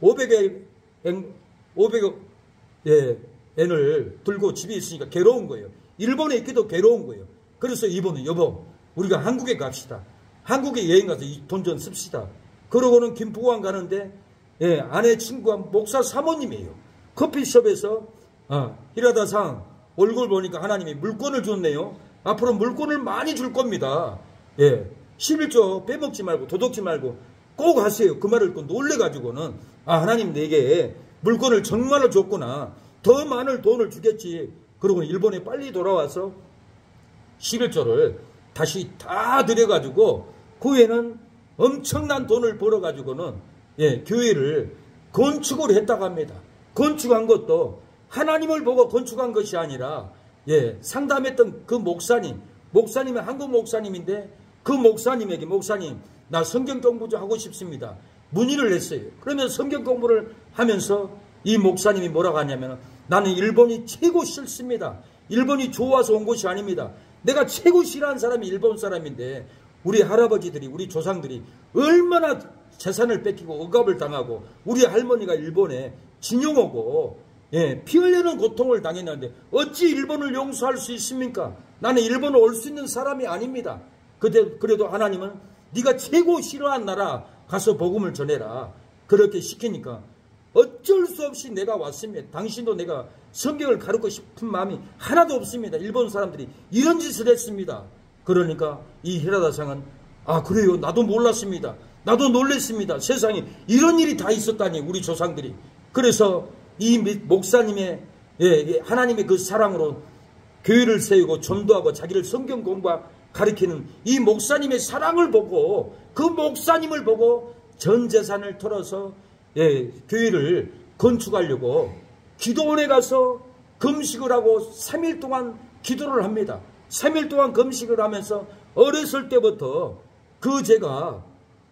500억 엔을 들고 집에 있으니까 괴로운 거예요. 일본에 있기도 괴로운 거예요. 그래서 이번에 여보 우리가 한국에 갑시다. 한국에 여행 가서 이 돈 좀 씁시다. 그러고는 김포공항 가는데 아내 친구가 목사 사모님이에요. 커피숍에서 히라다상 얼굴 보니까 하나님이 물건을 줬네요. 앞으로 물건을 많이 줄 겁니다. 11조 빼먹지 말고 도둑지 말고 꼭 하세요. 그 말을 듣고 놀래가지고는 하나님 내게 물건을 정말로 줬구나. 더 많은 돈을 주겠지. 그러고 일본에 빨리 돌아와서 11조를 다시 다 들여가지고 그 후에는 엄청난 돈을 벌어가지고는 교회를 건축을 했다고 합니다. 건축한 것도 하나님을 보고 건축한 것이 아니라 상담했던 그 목사님은 한국 목사님인데 그 목사님에게 목사님 나 성경 공부 좀 하고 싶습니다. 문의를 했어요. 그러면 성경 공부를 하면서 이 목사님이 뭐라고 하냐면 나는 일본이 최고 싫습니다. 일본이 좋아서 온 것이 아닙니다. 내가 최고 싫어하는 사람이 일본 사람인데 우리 할아버지들이 우리 조상들이 얼마나 재산을 뺏기고 억압을 당하고 우리 할머니가 일본에 징용 오고 피 흘리는 고통을 당했는데 어찌 일본을 용서할 수 있습니까? 나는 일본을 올 수 있는 사람이 아닙니다. 그래도 하나님은 네가 최고 싫어하는 나라 가서 복음을 전해라. 그렇게 시키니까 어쩔 수 없이 내가 왔습니다. 당신도 내가 성경을 가르치고 싶은 마음이 하나도 없습니다. 일본 사람들이 이런 짓을 했습니다. 그러니까 이 히라다상은 그래요. 나도 몰랐습니다. 나도 놀랬습니다. 세상에 이런 일이 다 있었다니 우리 조상들이. 그래서 이 목사님의 하나님의 그 사랑으로 교회를 세우고 전도하고 자기를 성경 공부하고 가르치는 이 목사님의 사랑을 보고 그 목사님을 보고 전 재산을 털어서 교회를 건축하려고 기도원에 가서 금식을 하고 3일 동안 기도를 합니다. 3일 동안 금식을 하면서 어렸을 때부터 그 죄가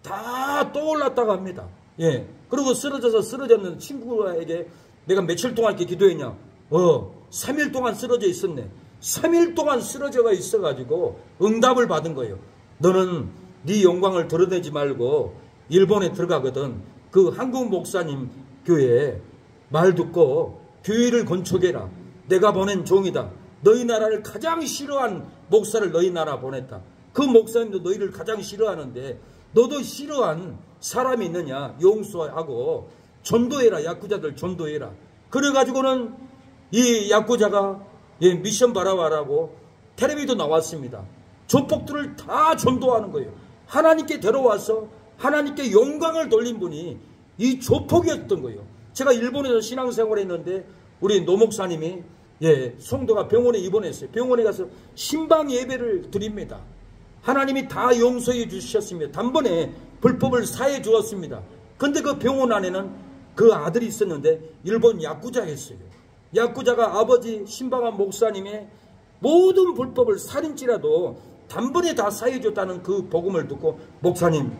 다 떠올랐다고 합니다. 예. 그리고 쓰러졌는 친구에게 내가 며칠 동안 이렇게 기도했냐? 3일 동안 쓰러져 있었네. 3일 동안 쓰러져가 있어가지고 응답을 받은 거예요. 너는 네 영광을 드러내지 말고 일본에 들어가거든. 그 한국 목사님 교회에 말 듣고 교회를 건축해라. 내가 보낸 종이다. 너희 나라를 가장 싫어한 목사를 너희 나라 보냈다. 그 목사님도 너희를 가장 싫어하는데 너도 싫어한 사람이 있느냐? 용서하고 전도해라. 야쿠자들 전도해라. 그래가지고는 이 야쿠자가 미션 바라와라고 텔레비도 나왔습니다. 조폭들을 다 전도하는 거예요. 하나님께 데려와서 하나님께 영광을 돌린 분이 이 조폭이었던 거예요. 제가 일본에서 신앙생활을 했는데 우리 노목사님이 성도가 병원에 입원했어요. 병원에 가서 신방 예배를 드립니다. 하나님이 다 용서해 주셨습니다. 단번에 불법을 사해 주었습니다. 근데 그 병원 안에는 그 아들이 있었는데 일본 야쿠자였어요. 야쿠자가 아버지 신방한 목사님의 모든 불법을 살인죄라도 단번에 다 사해 줬다는 그 복음을 듣고 목사님,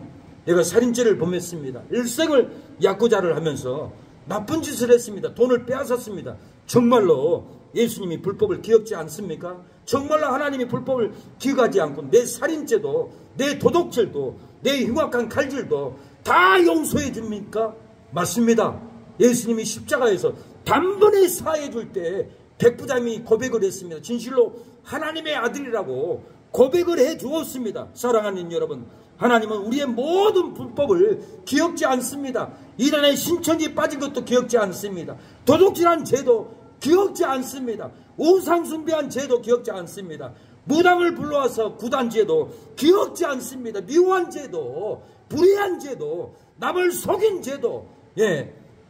내가 살인죄를 범했습니다. 일생을 야쿠자를 하면서 나쁜 짓을 했습니다. 돈을 빼앗았습니다. 정말로 예수님이 불법을 기억지 않습니까? 정말로 하나님이 불법을 기억하지 않고 내 살인죄도 내 도둑질도 내 흉악한 칼질도 다 용서해 줍니까? 맞습니다. 예수님이 십자가에서 단번에 사해 줄 때 백부장이 고백을 했습니다. 진실로 하나님의 아들이라고 고백을 해 주었습니다. 사랑하는 여러분, 하나님은 우리의 모든 불법을 기억지 않습니다. 이단에 신천지 빠진 것도 기억지 않습니다. 도둑질한 죄도 기억지 않습니다. 우상숭배한 죄도 기억지 않습니다. 무당을 불러와서 구단 죄도 기억지 않습니다. 미워한 죄도, 불의한 죄도, 남을 속인 죄도,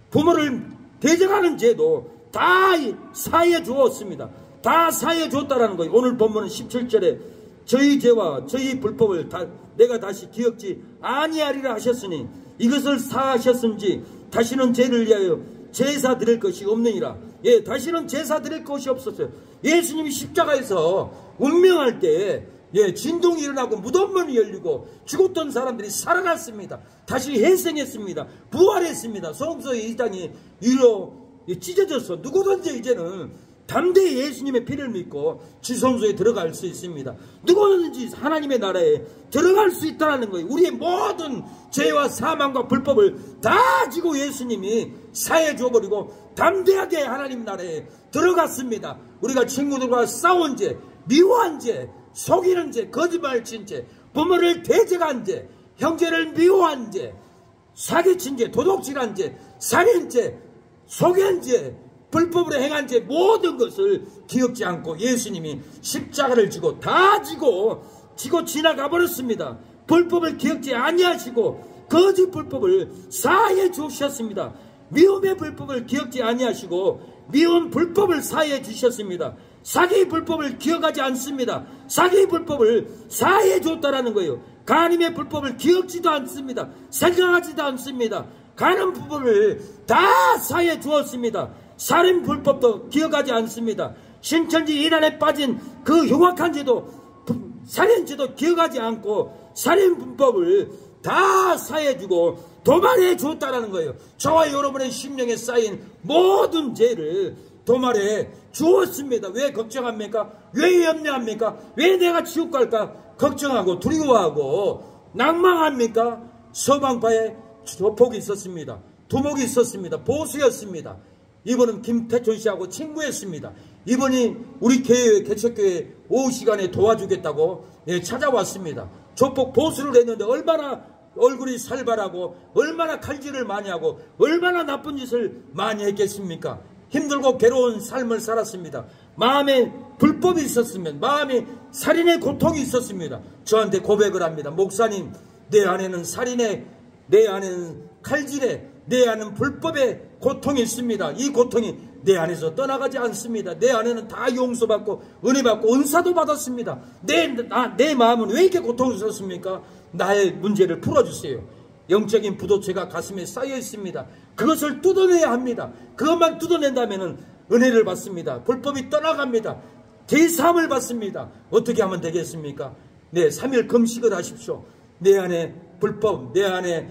부모를 대적하는 죄도 다 사해 주었습니다. 다 사해 줬다라는 거예요. 오늘 본문은 17절에 저희 죄와 저희 불법을 내가 다시 기억지 아니하리라 하셨으니 이것을 사하셨은지 다시는 죄를 위하여 제사 드릴 것이 없느니라. 다시는 제사 드릴 것이 없었어요. 예수님이 십자가에서 운명할 때 진동이 일어나고 무덤문이 열리고 죽었던 사람들이 살아났습니다. 다시 회생했습니다. 부활했습니다. 성소의 이장이 위로 찢어져서 누구든지 이제는 담대히 예수님의 피를 믿고 지성소에 들어갈 수 있습니다. 누구든지 하나님의 나라에 들어갈 수 있다는 거예요. 우리의 모든 죄와 사망과 불법을 다 지고 예수님이 사해 줘버리고 담대하게 하나님 나라에 들어갔습니다. 우리가 친구들과 싸운 죄, 미워한 죄, 속이는 죄, 거짓말 친 죄, 부모를 대적한 죄, 형제를 미워한 죄, 사기친 죄, 도둑질한 죄, 살인죄, 속인 죄, 불법으로 행한 죄 모든 것을 기억지 않고 예수님이 십자가를 지고 다 지고 지나가 버렸습니다. 불법을 기억지 아니하시고 거짓 불법을 사해 주셨습니다. 미움의 불법을 기억지 아니하시고 미움 불법을 사해 주셨습니다. 사기 불법을 기억하지 않습니다. 사기 불법을 사해 줬다라는 거예요. 간음의 불법을 기억지도 않습니다. 생각하지도 않습니다. 간음 불법을 다 사해 주었습니다. 살인 불법도 기억하지 않습니다. 신천지 이단에 빠진 그 흉악한 죄도 살인죄도 기억하지 않고 살인 불법을 다 사해주고 도말해 주었다라는 거예요. 저와 여러분의 심령에 쌓인 모든 죄를 도말해 주었습니다. 왜 걱정합니까? 왜 염려합니까? 왜 내가 지옥 갈까 걱정하고 두려워하고 낭망합니까? 서방파에 조폭이 있었습니다. 두목이 있었습니다. 보수였습니다. 이번은 김태촌 씨하고 친구였습니다. 이번이 우리 교회 개척교회 오후 시간에 도와주겠다고 찾아왔습니다. 조폭 보수를 했는데 얼마나 얼굴이 살벌하고 얼마나 칼질을 많이 하고 얼마나 나쁜 짓을 많이 했겠습니까? 힘들고 괴로운 삶을 살았습니다. 마음에 불법이 있었으면 마음에 살인의 고통이 있었습니다. 저한테 고백을 합니다. 목사님, 내 안에는 살인의, 내 안에는 칼질의, 내 안에는 불법의 고통이 있습니다. 이 고통이 내 안에서 떠나가지 않습니다. 내 안에는 다 용서받고 은혜받고 은사도 받았습니다. 내 마음은 왜 이렇게 고통스럽습니까? 나의 문제를 풀어주세요. 영적인 부도체가 가슴에 쌓여 있습니다. 그것을 뜯어내야 합니다. 그것만 뜯어낸다면 은혜를 받습니다. 불법이 떠나갑니다. 제사함을 받습니다. 어떻게 하면 되겠습니까? 3일 금식을 하십시오. 내 안에 불법, 내 안에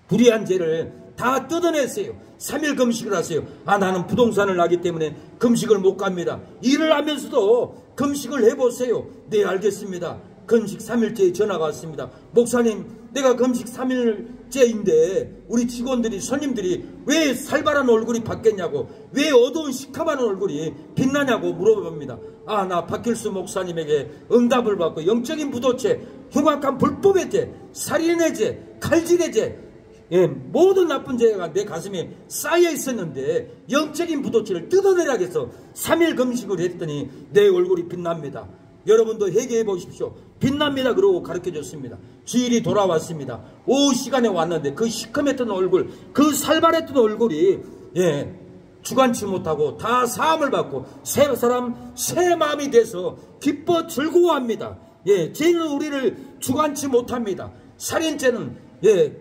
불의한 죄를 다 뜯어내세요. 3일 금식을 하세요. 나는 부동산을 하기 때문에 금식을 못 갑니다. 일을 하면서도 금식을 해보세요. 네, 알겠습니다. 금식 3일째에 전화가 왔습니다. 목사님, 내가 금식 3일째인데 우리 직원들이, 손님들이 왜 살벌한 얼굴이 바뀌었냐고, 왜 어두운 시커먼 얼굴이 빛나냐고 물어봅니다. 나 박길수 목사님에게 응답을 받고 영적인 부도죄, 흉악한 불법의 죄, 살인의 죄, 칼질의 죄, 모든 나쁜 죄가 내 가슴에 쌓여 있었는데 영적인 부도죄를 뜯어내라겠어 3일 금식을 했더니 내 얼굴이 빛납니다. 여러분도 회개해 보십시오. 빛납니다. 그러고 가르쳐줬습니다. 주일이 돌아왔습니다. 오후 시간에 왔는데 그 시커맸던 얼굴, 그 살벌했던 얼굴이 주관치 못하고 다 사함을 받고 새 사람, 새 마음이 돼서 기뻐 즐거워합니다. 죄는 우리를 주관치 못합니다. 살인죄는,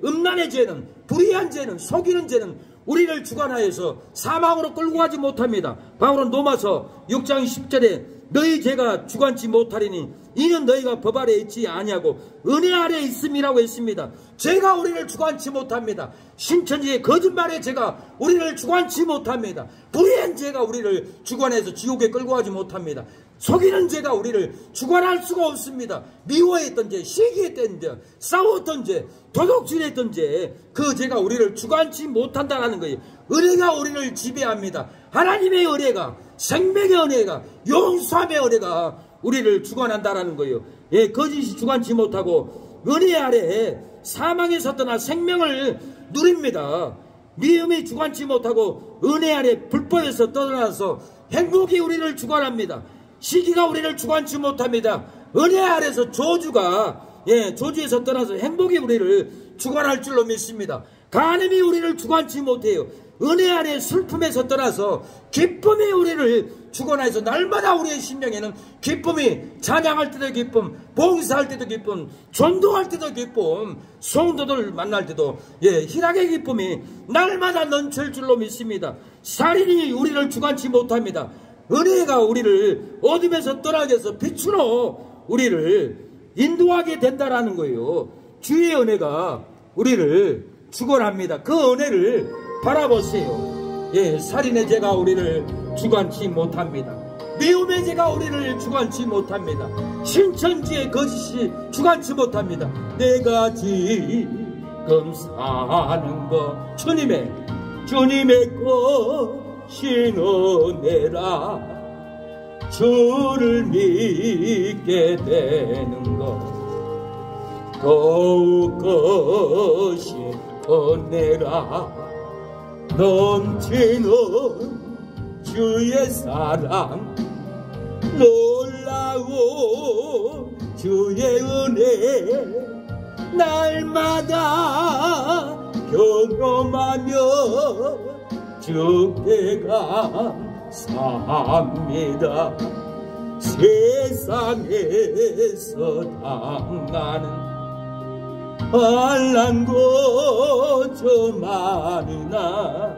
음란의 죄는, 불의한 죄는, 속이는 죄는 우리를 주관하여서 사망으로 끌고 가지 못합니다. 바울은 로마서 6장 10절에 너희 죄가 주관치 못하리니 이는 너희가 법 아래에 있지 아니하고 은혜 아래에 있음이라고 했습니다. 죄가 우리를 주관치 못합니다. 신천지의 거짓말의 죄가 우리를 주관치 못합니다. 불의한 죄가 우리를 주관해서 지옥에 끌고 가지 못합니다. 속이는 죄가 우리를 주관할 수가 없습니다. 미워했던 죄, 시기했던 죄, 싸웠던 죄, 도둑질했던 죄, 그 죄가 우리를 주관치 못한다는 거예요. 은혜가 우리를 지배합니다. 하나님의 은혜가, 생명의 은혜가, 용서함의 은혜가 우리를 주관한다는 거예요. 거짓이 주관치 못하고 은혜 아래에 사망에서 떠나 생명을 누립니다. 미움이 주관치 못하고 은혜 아래 불법에서 떠나서 행복이 우리를 주관합니다. 시기가 우리를 주관치 못합니다. 은혜 아래서 조주에서 떠나서 행복이 우리를 주관할 줄로 믿습니다. 간음이 우리를 주관치 못해요. 은혜 아래 슬픔에서 떠나서 기쁨이 우리를 주관해서 날마다 우리의 심령에는 기쁨이, 찬양할 때도 기쁨, 봉사할 때도 기쁨, 전도할 때도 기쁨, 성도들 만날 때도 희락의 기쁨이 날마다 넘칠 줄로 믿습니다. 살인이 우리를 주관치 못합니다. 은혜가 우리를 어둠에서 떠나게 해서 빛으로 우리를 인도하게 된다라는 거예요. 주의 은혜가 우리를 주관합니다. 그 은혜를 바라보세요. 살인의 죄가 우리를 주관치 못합니다. 미움의 죄가 우리를 주관치 못합니다. 신천지의 거짓이 주관치 못합니다. 내가 지금 사는 것 주님의 것인 은혜라 주를 믿게 되는 것 더욱 것인 은혜라 넘치는 주의 사랑 놀라운 주의 은혜 날마다 경험하며 주께 감사합니다. 세상에서 당하는 환난도 많으나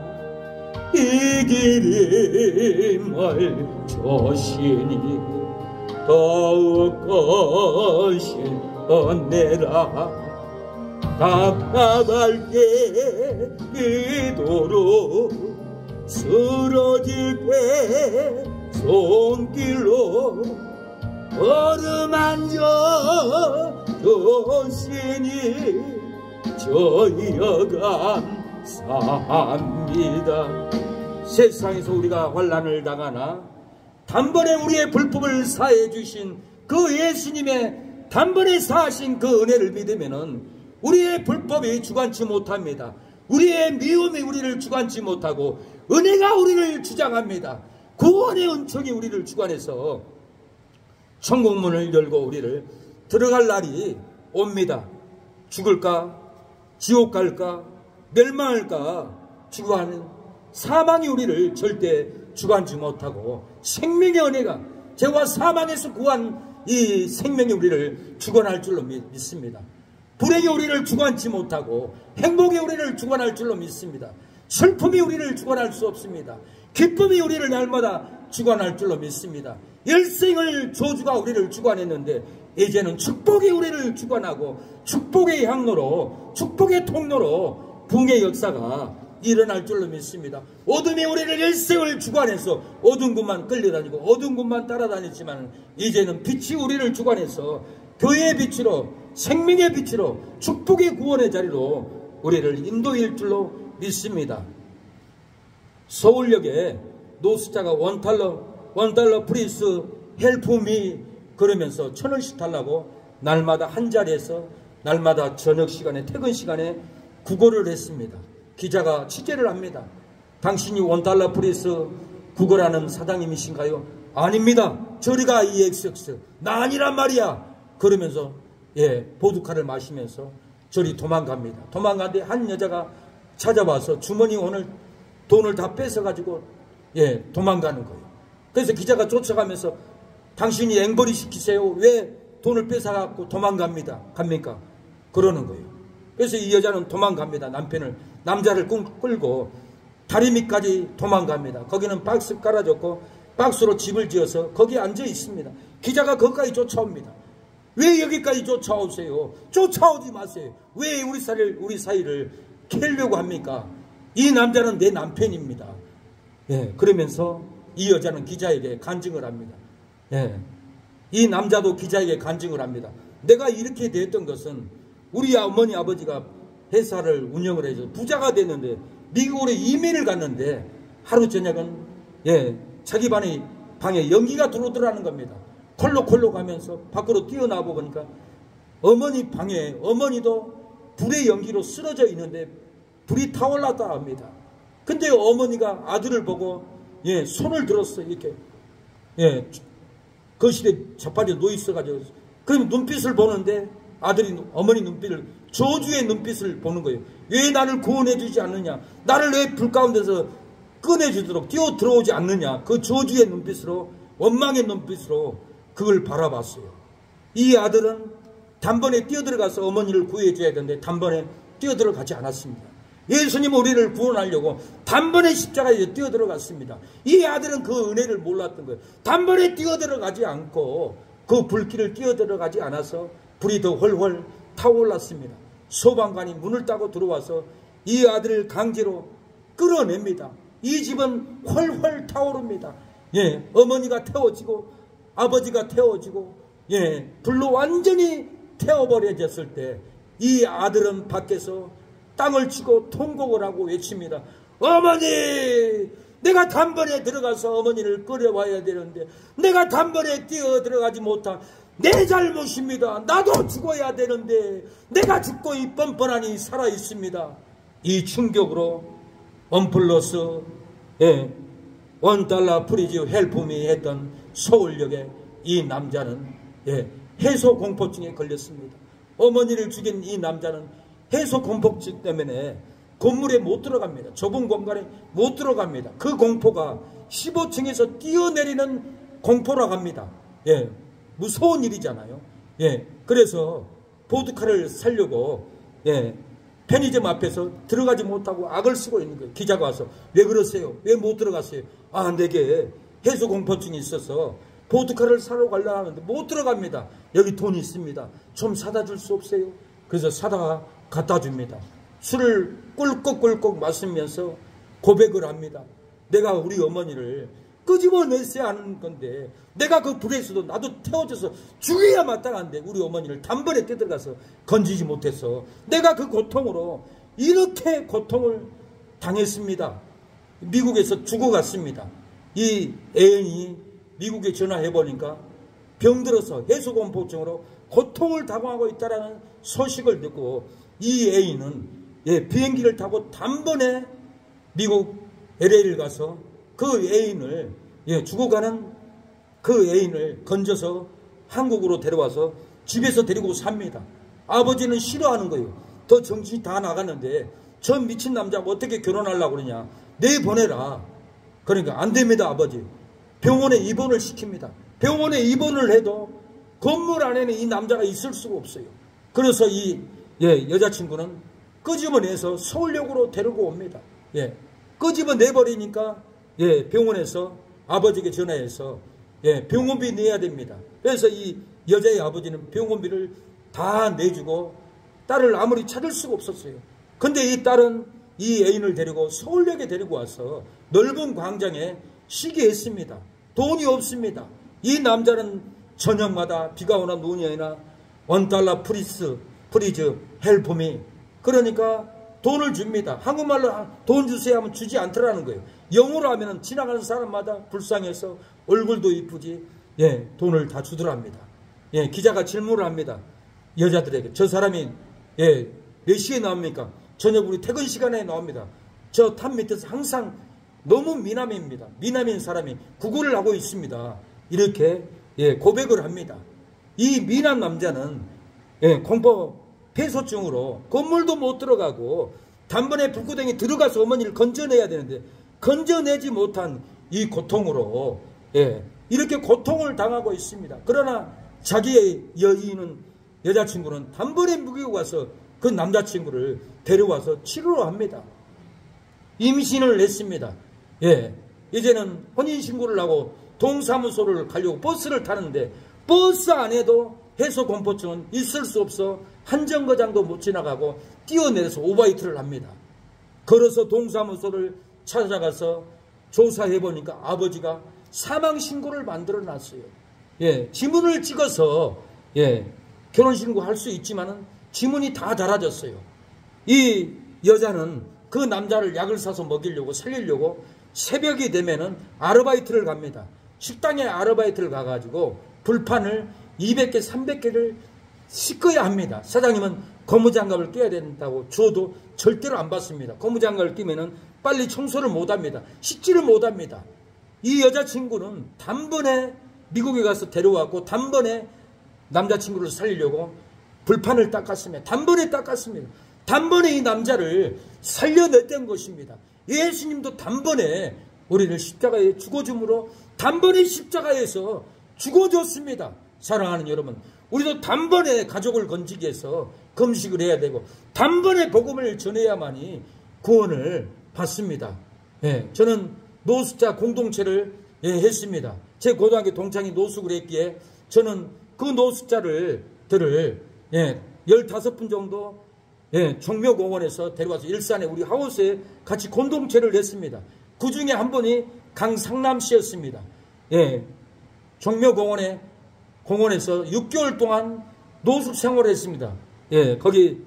이 길임을 조시니 더욱 것인 은혜라 답답할 때 기도로 쓰러질 때 손길로 어루만져 주시니 저희여 감사합니다. 세상에서 우리가 환난을 당하나 단번에 우리의 불법을 사해 주신 그 예수님의 단번에 사하신 그 은혜를 믿으면은 우리의 불법이 주관치 못합니다. 우리의 미움이 우리를 주관치 못하고 은혜가 우리를 주장합니다. 구원의 은총이 우리를 주관해서 천국문을 열고 우리를 들어갈 날이 옵니다. 죽을까? 지옥 갈까? 멸망할까? 주관하는 사망이 우리를 절대 주관치 못하고 생명의 은혜가 죄와 사망에서 구한 이 생명이 우리를 주관할 줄로 믿습니다. 불행이 우리를 주관치 못하고 행복이 우리를 주관할 줄로 믿습니다. 슬픔이 우리를 주관할 수 없습니다. 기쁨이 우리를 날마다 주관할 줄로 믿습니다. 일생을 조주가 우리를 주관했는데 이제는 축복이 우리를 주관하고 축복의 향로로, 축복의 통로로 붕의 역사가 일어날 줄로 믿습니다. 어둠이 우리를 일생을 주관해서 어두운 곳만 끌려다니고 어두운 곳만 따라다녔지만 이제는 빛이 우리를 주관해서 교회의 빛으로, 생명의 빛으로, 축복의 구원의 자리로 우리를 인도할 줄로 믿습니다. 서울역에 노숙자가 $1 플리즈 헬프 미 그러면서 1,000원씩 달라고 날마다 한 자리에서 날마다 저녁 시간에, 퇴근 시간에 구걸을 했습니다. 기자가 취재를 합니다. 당신이 $1 플리즈 구걸하는 사장님이신가요? 아닙니다. 저리가 EXX. 나 아니란 말이야. 그러면서 보드카를 마시면서 저리 도망갑니다. 도망가는데 한 여자가 찾아와서 주머니 오늘 돈을 다 뺏어가지고 도망가는 거예요. 그래서 기자가 쫓아가면서 당신이 앵벌이 시키세요. 왜 돈을 뺏어갖고 도망갑니까? 그러는 거예요. 그래서 이 여자는 도망갑니다. 남자를 끌고 다리 밑까지 도망갑니다. 거기는 박스 깔아줬고 박스로 집을 지어서 거기 앉아 있습니다. 기자가 거기까지 쫓아옵니다. 왜 여기까지 쫓아오세요? 쫓아오지 마세요. 왜 우리 사이를 캐려고 합니까? 이 남자는 내 남편입니다. 그러면서 이 여자는 기자에게 간증을 합니다. 이 남자도 기자에게 간증을 합니다. 내가 이렇게 됐던 것은 우리 어머니 아버지가 회사를 운영을 해서 부자가 됐는데 미국으로 이민을 갔는데 하루 저녁은 자기 방에 연기가 들어오더라는 겁니다. 콜록콜록 하면서 밖으로 뛰어나와 보니까 어머니 방에 어머니도 불의 연기로 쓰러져 있는데 불이 타올랐다 합니다. 근데 어머니가 아들을 보고 손을 들었어. 이렇게 거실에 자빠져 누워있어가지고 그럼 눈빛을 보는데 아들이 어머니 눈빛을 저주의 눈빛을 보는 거예요. 왜 나를 구원해주지 않느냐, 나를 왜 불 가운데서 꺼내주도록 뛰어 들어오지 않느냐, 그 저주의 눈빛으로, 원망의 눈빛으로 그걸 바라봤어요. 이 아들은 단번에 뛰어들어가서 어머니를 구해줘야 되는데 단번에 뛰어들어가지 않았습니다. 예수님 우리를 구원하려고 단번에 십자가에 뛰어들어갔습니다. 이 아들은 그 은혜를 몰랐던 거예요. 단번에 뛰어들어가지 않고 그 불길을 뛰어들어가지 않아서 불이 더 훨훨 타올랐습니다. 소방관이 문을 따고 들어와서 이 아들을 강제로 끌어냅니다. 이 집은 훨훨 타오릅니다. 어머니가 태워지고 아버지가 태워지고 불로 완전히 태워버려졌을 때 이 아들은 밖에서 땅을 치고 통곡을 하고 외칩니다. 어머니, 내가 단번에 들어가서 어머니를 끌어와야 되는데 내가 단번에 뛰어 들어가지 못한 내 잘못입니다. 나도 죽어야 되는데 내가 죽고 이 뻔뻔하니 살아있습니다. 이 충격으로 $1 플리즈 헬프 미 했던 서울역의 이 남자는 해소공포증에 걸렸습니다. 어머니를 죽인 이 남자는 해소공포증 때문에 건물에 못 들어갑니다. 좁은 공간에 못 들어갑니다. 그 공포가 15층에서 뛰어내리는 공포라고 합니다. 무서운 일이잖아요. 그래서 보드카를 사려고 편의점 앞에서 들어가지 못하고 악을 쓰고 있는 거예요. 기자가 와서 왜 그러세요? 왜 못 들어갔어요? 내게 해소공포증이 있어서 보드카를 사러 가려고 하는데 못 들어갑니다. 여기 돈이 있습니다. 좀 사다 줄 수 없어요? 그래서 사다가 갖다 줍니다. 술을 꿀꺽꿀꺽 마시면서 고백을 합니다. 내가 우리 어머니를 끄집어냈어야 하는 건데 내가 그 불에서도 나도 태워져서 죽여야 마땅한데 우리 어머니를 단번에 뛰어들어가서 건지지 못해서 내가 그 고통으로 이렇게 고통을 당했습니다. 미국에서 죽어갔습니다. 이 애인이 미국에 전화해보니까 병들어서 해소공포증으로 고통을 당하고 있다는 소식을 듣고 이 애인은 비행기를 타고 단번에 미국 LA를 가서 그 애인을 죽어가는 그 애인을 건져서 한국으로 데려와서 집에서 데리고 삽니다. 아버지는 싫어하는 거예요. 더 정신이 다 나갔는데 저 미친 남자가 어떻게 결혼하려고 그러냐, 내보내라. 그러니까 안 됩니다. 아버지 병원에 입원을 시킵니다. 병원에 입원을 해도 건물 안에는 이 남자가 있을 수가 없어요. 그래서 이 여자친구는 끄집어내서 서울역으로 데리고 옵니다. 끄집어내버리니까 병원에서 아버지에게 전화해서 병원비 내야 됩니다. 그래서 이 여자의 아버지는 병원비를 다 내주고 딸을 아무리 찾을 수가 없었어요. 근데 이 딸은 이 애인을 데리고 서울역에 데리고 와서 넓은 광장에 쉬게 했습니다. 돈이 없습니다. 이 남자는 저녁마다 비가 오나 눈이 오나 $1 프리즈 헬프미, 그러니까 돈을 줍니다. 한국말로 돈 주세요 하면 주지 않더라는 거예요. 영어로 하면 지나가는 사람마다 불쌍해서 얼굴도 이쁘지, 예, 돈을 다 주더랍니다. 예, 기자가 질문을 합니다. 여자들에게. 저 사람이, 예, 몇 시에 나옵니까? 저녁 우리 퇴근 시간에 나옵니다. 저 탑 밑에서 항상 너무 미남입니다. 미남인 사람이 구걸을 하고 있습니다. 이렇게, 예, 고백을 합니다. 이 미남 남자는, 예, 공포 폐소증으로 건물도 못 들어가고 단번에 불구덩이 들어가서 어머니를 건져내야 되는데 건져내지 못한 이 고통으로, 예, 이렇게 고통을 당하고 있습니다. 그러나 자기의 여자친구는 단번에 무기고 가서 그 남자친구를 데려와서 치료를 합니다. 임신을 했습니다. 예, 이제는 혼인신고를 하고 동사무소를 가려고 버스를 타는데 버스 안에도 해소공포증은 있을 수 없어 한 정거장도 못 지나가고 뛰어내려서 오바이트를 합니다. 걸어서 동사무소를 찾아가서 조사해보니까 아버지가 사망신고를 만들어놨어요. 예, 지문을 찍어서, 예, 결혼신고 할 수 있지만은 지문이 다 달아졌어요. 이 여자는 그 남자를 약을 사서 먹이려고 살리려고 새벽이 되면은 아르바이트를 갑니다. 식당에 아르바이트를 가가지고 불판을 200개, 300개를 씻어야 합니다. 사장님은 고무장갑을 껴야 된다고 줘도 절대로 안 받습니다. 고무장갑을 끼면은 빨리 청소를 못합니다. 씻지를 못합니다. 이 여자친구는 단번에 미국에 가서 데려왔고 단번에 남자친구를 살리려고 불판을 닦았습니다. 단번에 닦았습니다. 단번에 이 남자를 살려냈던 것입니다. 예수님도 단번에 우리를 십자가에 죽어줌으로 단번에 십자가에서 죽어줬습니다. 사랑하는 여러분, 우리도 단번에 가족을 건지기 위해서 금식을 해야 되고 단번에 복음을 전해야만이 구원을 받습니다. 예, 저는 노숙자 공동체를, 예, 했습니다. 제 고등학교 동창이 노숙을 했기에 저는 그 노숙자들을, 예, 15분 정도, 예, 종묘공원에서 데려와서 일산에 우리 하우스에 같이 공동체를 했습니다. 그 중에 한 분이 강상남 씨였습니다. 예, 종묘공원에서 6개월 동안 노숙 생활을 했습니다. 예, 거기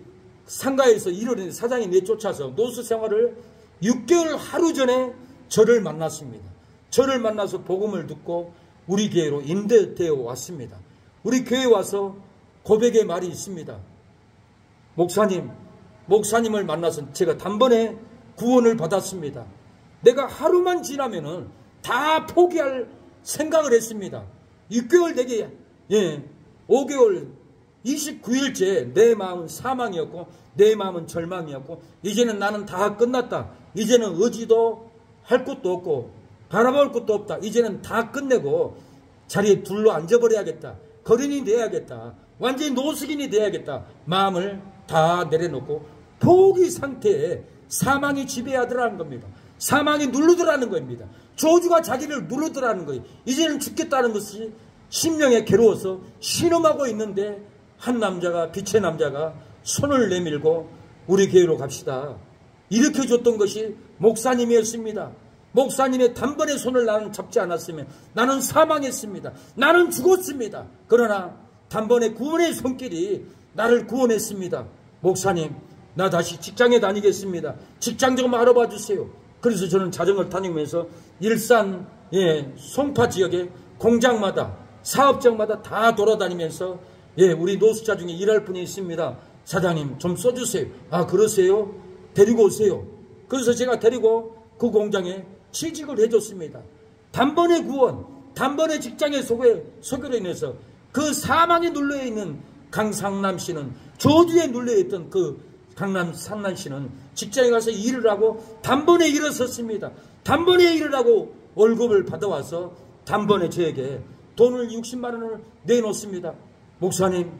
상가에서 일을 했는데 사장이 내쫓아서 노숙 생활을 6개월 하루 전에 저를 만났습니다. 저를 만나서 복음을 듣고 우리 교회로 인도되어 왔습니다. 우리 교회에 와서 고백의 말이 있습니다. 목사님을 만나서 제가 단번에 구원을 받았습니다. 내가 하루만 지나면은 다 포기할 생각을 했습니다. 6개월 되게, 예, 5개월 29일째 내 마음은 사망이었고 내 마음은 절망이었고 이제는 나는 다 끝났다. 이제는 의지도 할 것도 없고 바라볼 것도 없다. 이제는 다 끝내고 자리에 둘러 앉아버려야겠다. 거린이 돼야겠다. 완전히 노숙인이 돼야겠다. 마음을 다 내려놓고 포기 상태에 사망이 지배하더라는 겁니다. 사망이 누르더라는 겁니다. 저주가 자기를 누르더라는 거예요. 이제는 죽겠다는 것이 심령에 괴로워서 신음하고 있는데 한 남자가, 빛의 남자가 손을 내밀고 우리 교회로 갑시다. 이렇게 줬던 것이 목사님이었습니다. 목사님의 단번에 손을 나는 잡지 않았으면 나는 사망했습니다. 나는 죽었습니다. 그러나 단번에 구원의 손길이 나를 구원했습니다. 목사님, 나 다시 직장에 다니겠습니다. 직장 좀 알아봐 주세요. 그래서 저는 자전거를 다니면서 일산, 예, 송파 지역의 공장마다 사업장마다 다 돌아다니면서, 예, 우리 노숙자 중에 일할 분이 있습니다. 사장님 좀 써주세요. 아, 그러세요? 데리고 오세요. 그래서 제가 데리고 그 공장에 취직을 해줬습니다. 단번에 구원, 단번에 직장에 소개로 인해서 그 사망에 눌려있는 강상남 씨는, 저주에 눌려있던 그 강상남 씨는 직장에 가서 일을 하고 단번에 일어섰습니다. 단번에 일을 하고 월급을 받아와서 단번에 저에게 돈을 60만 원을 내놓습니다. 목사님,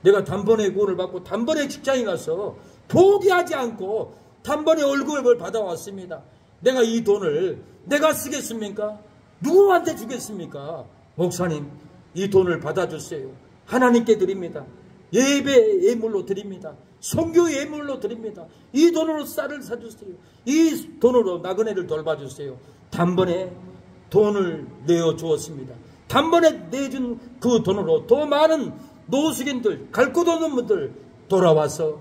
내가 단번에 구원을 받고 단번에 직장에 가서 포기하지 않고 단번에 월급을 받아왔습니다. 내가 이 돈을 내가 쓰겠습니까? 누구한테 주겠습니까? 목사님, 이 돈을 받아주세요. 하나님께 드립니다. 예배 예물로 드립니다. 선교 예물로 드립니다. 이 돈으로 쌀을 사주세요. 이 돈으로 나그네를 돌봐주세요. 단번에 돈을 내어주었습니다. 단번에 내준 그 돈으로 더 많은 노숙인들, 갈 곳 없는 분들 돌아와서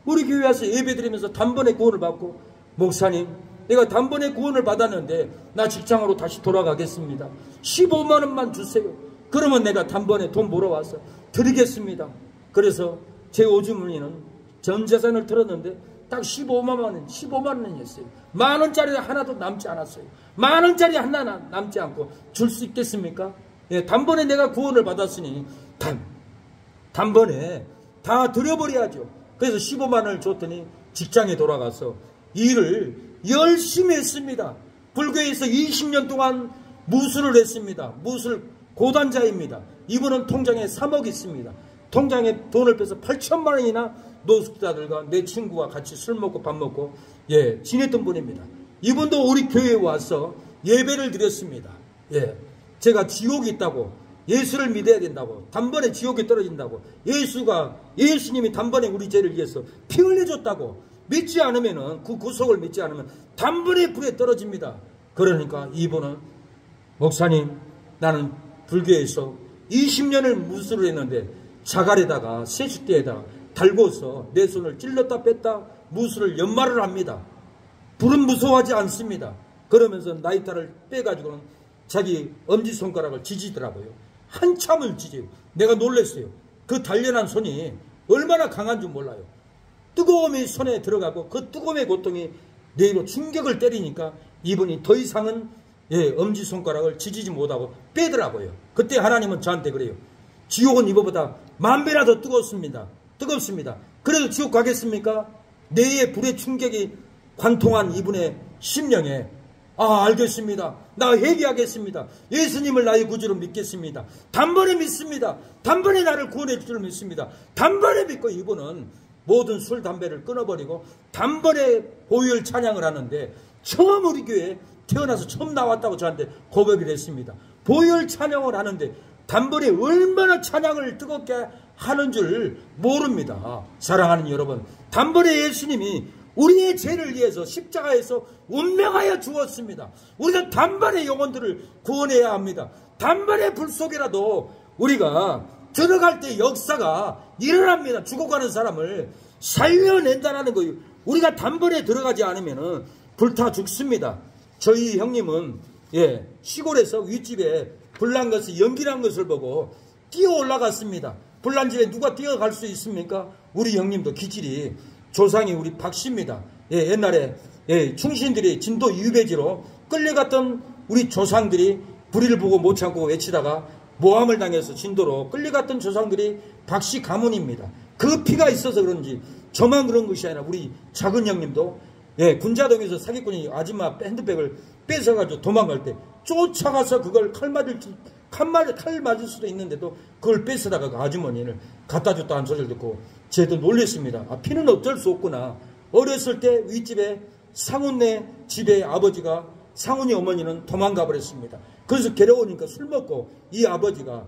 우리 교회 와서 예배드리면서 단번에 구원을 받고, 목사님, 내가 단번에 구원을 받았는데 나 직장으로 다시 돌아가겠습니다. 15만 원만 주세요. 그러면 내가 단번에 돈 몰아와서 드리겠습니다. 그래서 제 오주머니는 전 재산을 들었는데 딱 15만 원이었어요. 만 원짜리 하나도 남지 않았어요. 만 원짜리 하나 남지 않고 줄 수 있겠습니까? 예, 단번에 내가 구원을 받았으니 단번에 다 드려버려야죠. 그래서 15만 원을 줬더니 직장에 돌아가서 일을 열심히 했습니다. 불교에서 20년 동안 무술을 했습니다. 무술 고단자입니다. 이분은 통장에 3억 있습니다. 통장에 돈을 빼서 8천만 원이나 노숙자들과 내 친구와 같이 술 먹고 밥 먹고 지냈던 분입니다. 이분도 우리 교회에 와서 예배를 드렸습니다. 제가 지옥이 있다고, 예수를 믿어야 된다고, 단번에 지옥에 떨어진다고, 예수님이 단번에 우리 죄를 위해서 피 흘려줬다고 믿지 않으면은, 그 구속을 믿지 않으면 단번에 불에 떨어집니다. 그러니까 이분은, 목사님, 나는 불교에서 20년을 무술을 했는데 자갈에다가 세숫대에다가 달고서 내 손을 찔렀다 뺐다 무술을 연말을 합니다. 불은 무서워하지 않습니다. 그러면서 나이타를 빼가지고는 자기 엄지손가락을 지지더라고요. 한참을 지지요. 내가 놀랐어요. 그 단련한 손이 얼마나 강한 줄 몰라요. 뜨거움이 손에 들어가고 그 뜨거움의 고통이 뇌로 충격을 때리니까 이분이 더 이상은 엄지손가락을 지지지 못하고 빼더라고요. 그때 하나님은 저한테 그래요. 지옥은 이거보다 10,000배나 더 뜨겁습니다. 그래도 지옥 가겠습니까? 뇌의 불의 충격이 관통한 이분의 심령에, 알겠습니다. 나 회개하겠습니다. 예수님을 나의 구주로 믿겠습니다. 단번에 믿습니다. 단번에 나를 구원해 줄 줄 믿습니다. 단번에 믿고 이분은 모든 술, 담배를 끊어버리고 단번에 보혈 찬양을 하는데, 처음 우리 교회에 태어나서 처음 나왔다고 저한테 고백을 했습니다. 보혈 찬양을 하는데 단번에 얼마나 찬양을 뜨겁게 하는 줄 모릅니다. 사랑하는 여러분, 단번에 예수님이 우리의 죄를 위해서 십자가에서 운명하여 주었습니다. 우리가 단번에 영혼들을 구원해야 합니다. 단번에 불 속이라도 우리가 들어갈 때 역사가 일어납니다. 죽어가는 사람을 살려낸다는 거예요. 우리가 단번에 들어가지 않으면 불타 죽습니다. 저희 형님은 시골에서 윗집에 불난 것을, 연기난 것을 보고 뛰어 올라갔습니다. 불난 집에 누가 뛰어갈 수 있습니까? 우리 형님도 기질이, 조상이 우리 박씨입니다. 옛날에 충신들이 진도 유배지로 끌려갔던 우리 조상들이 불의를 보고 못 참고 외치다가 모함을 당해서 진도로 끌려갔던 조상들이 박씨 가문입니다. 그 피가 있어서 그런지 저만 그런 것이 아니라 우리 작은 형님도 군자동에서 사기꾼이 아줌마 핸드백을 뺏어가지고 도망갈 때 쫓아가서 그걸 칼 맞을 수도 있는데도 그걸 뺏어다가 그 아주머니를 갖다 줬다는 소리를 듣고 쟤도 놀랬습니다. 피는 어쩔 수 없구나. 어렸을 때 윗집에 상훈네 집에 아버지가, 상훈이 어머니는 도망가 버렸습니다. 그래서 괴로우니까 술 먹고 이 아버지가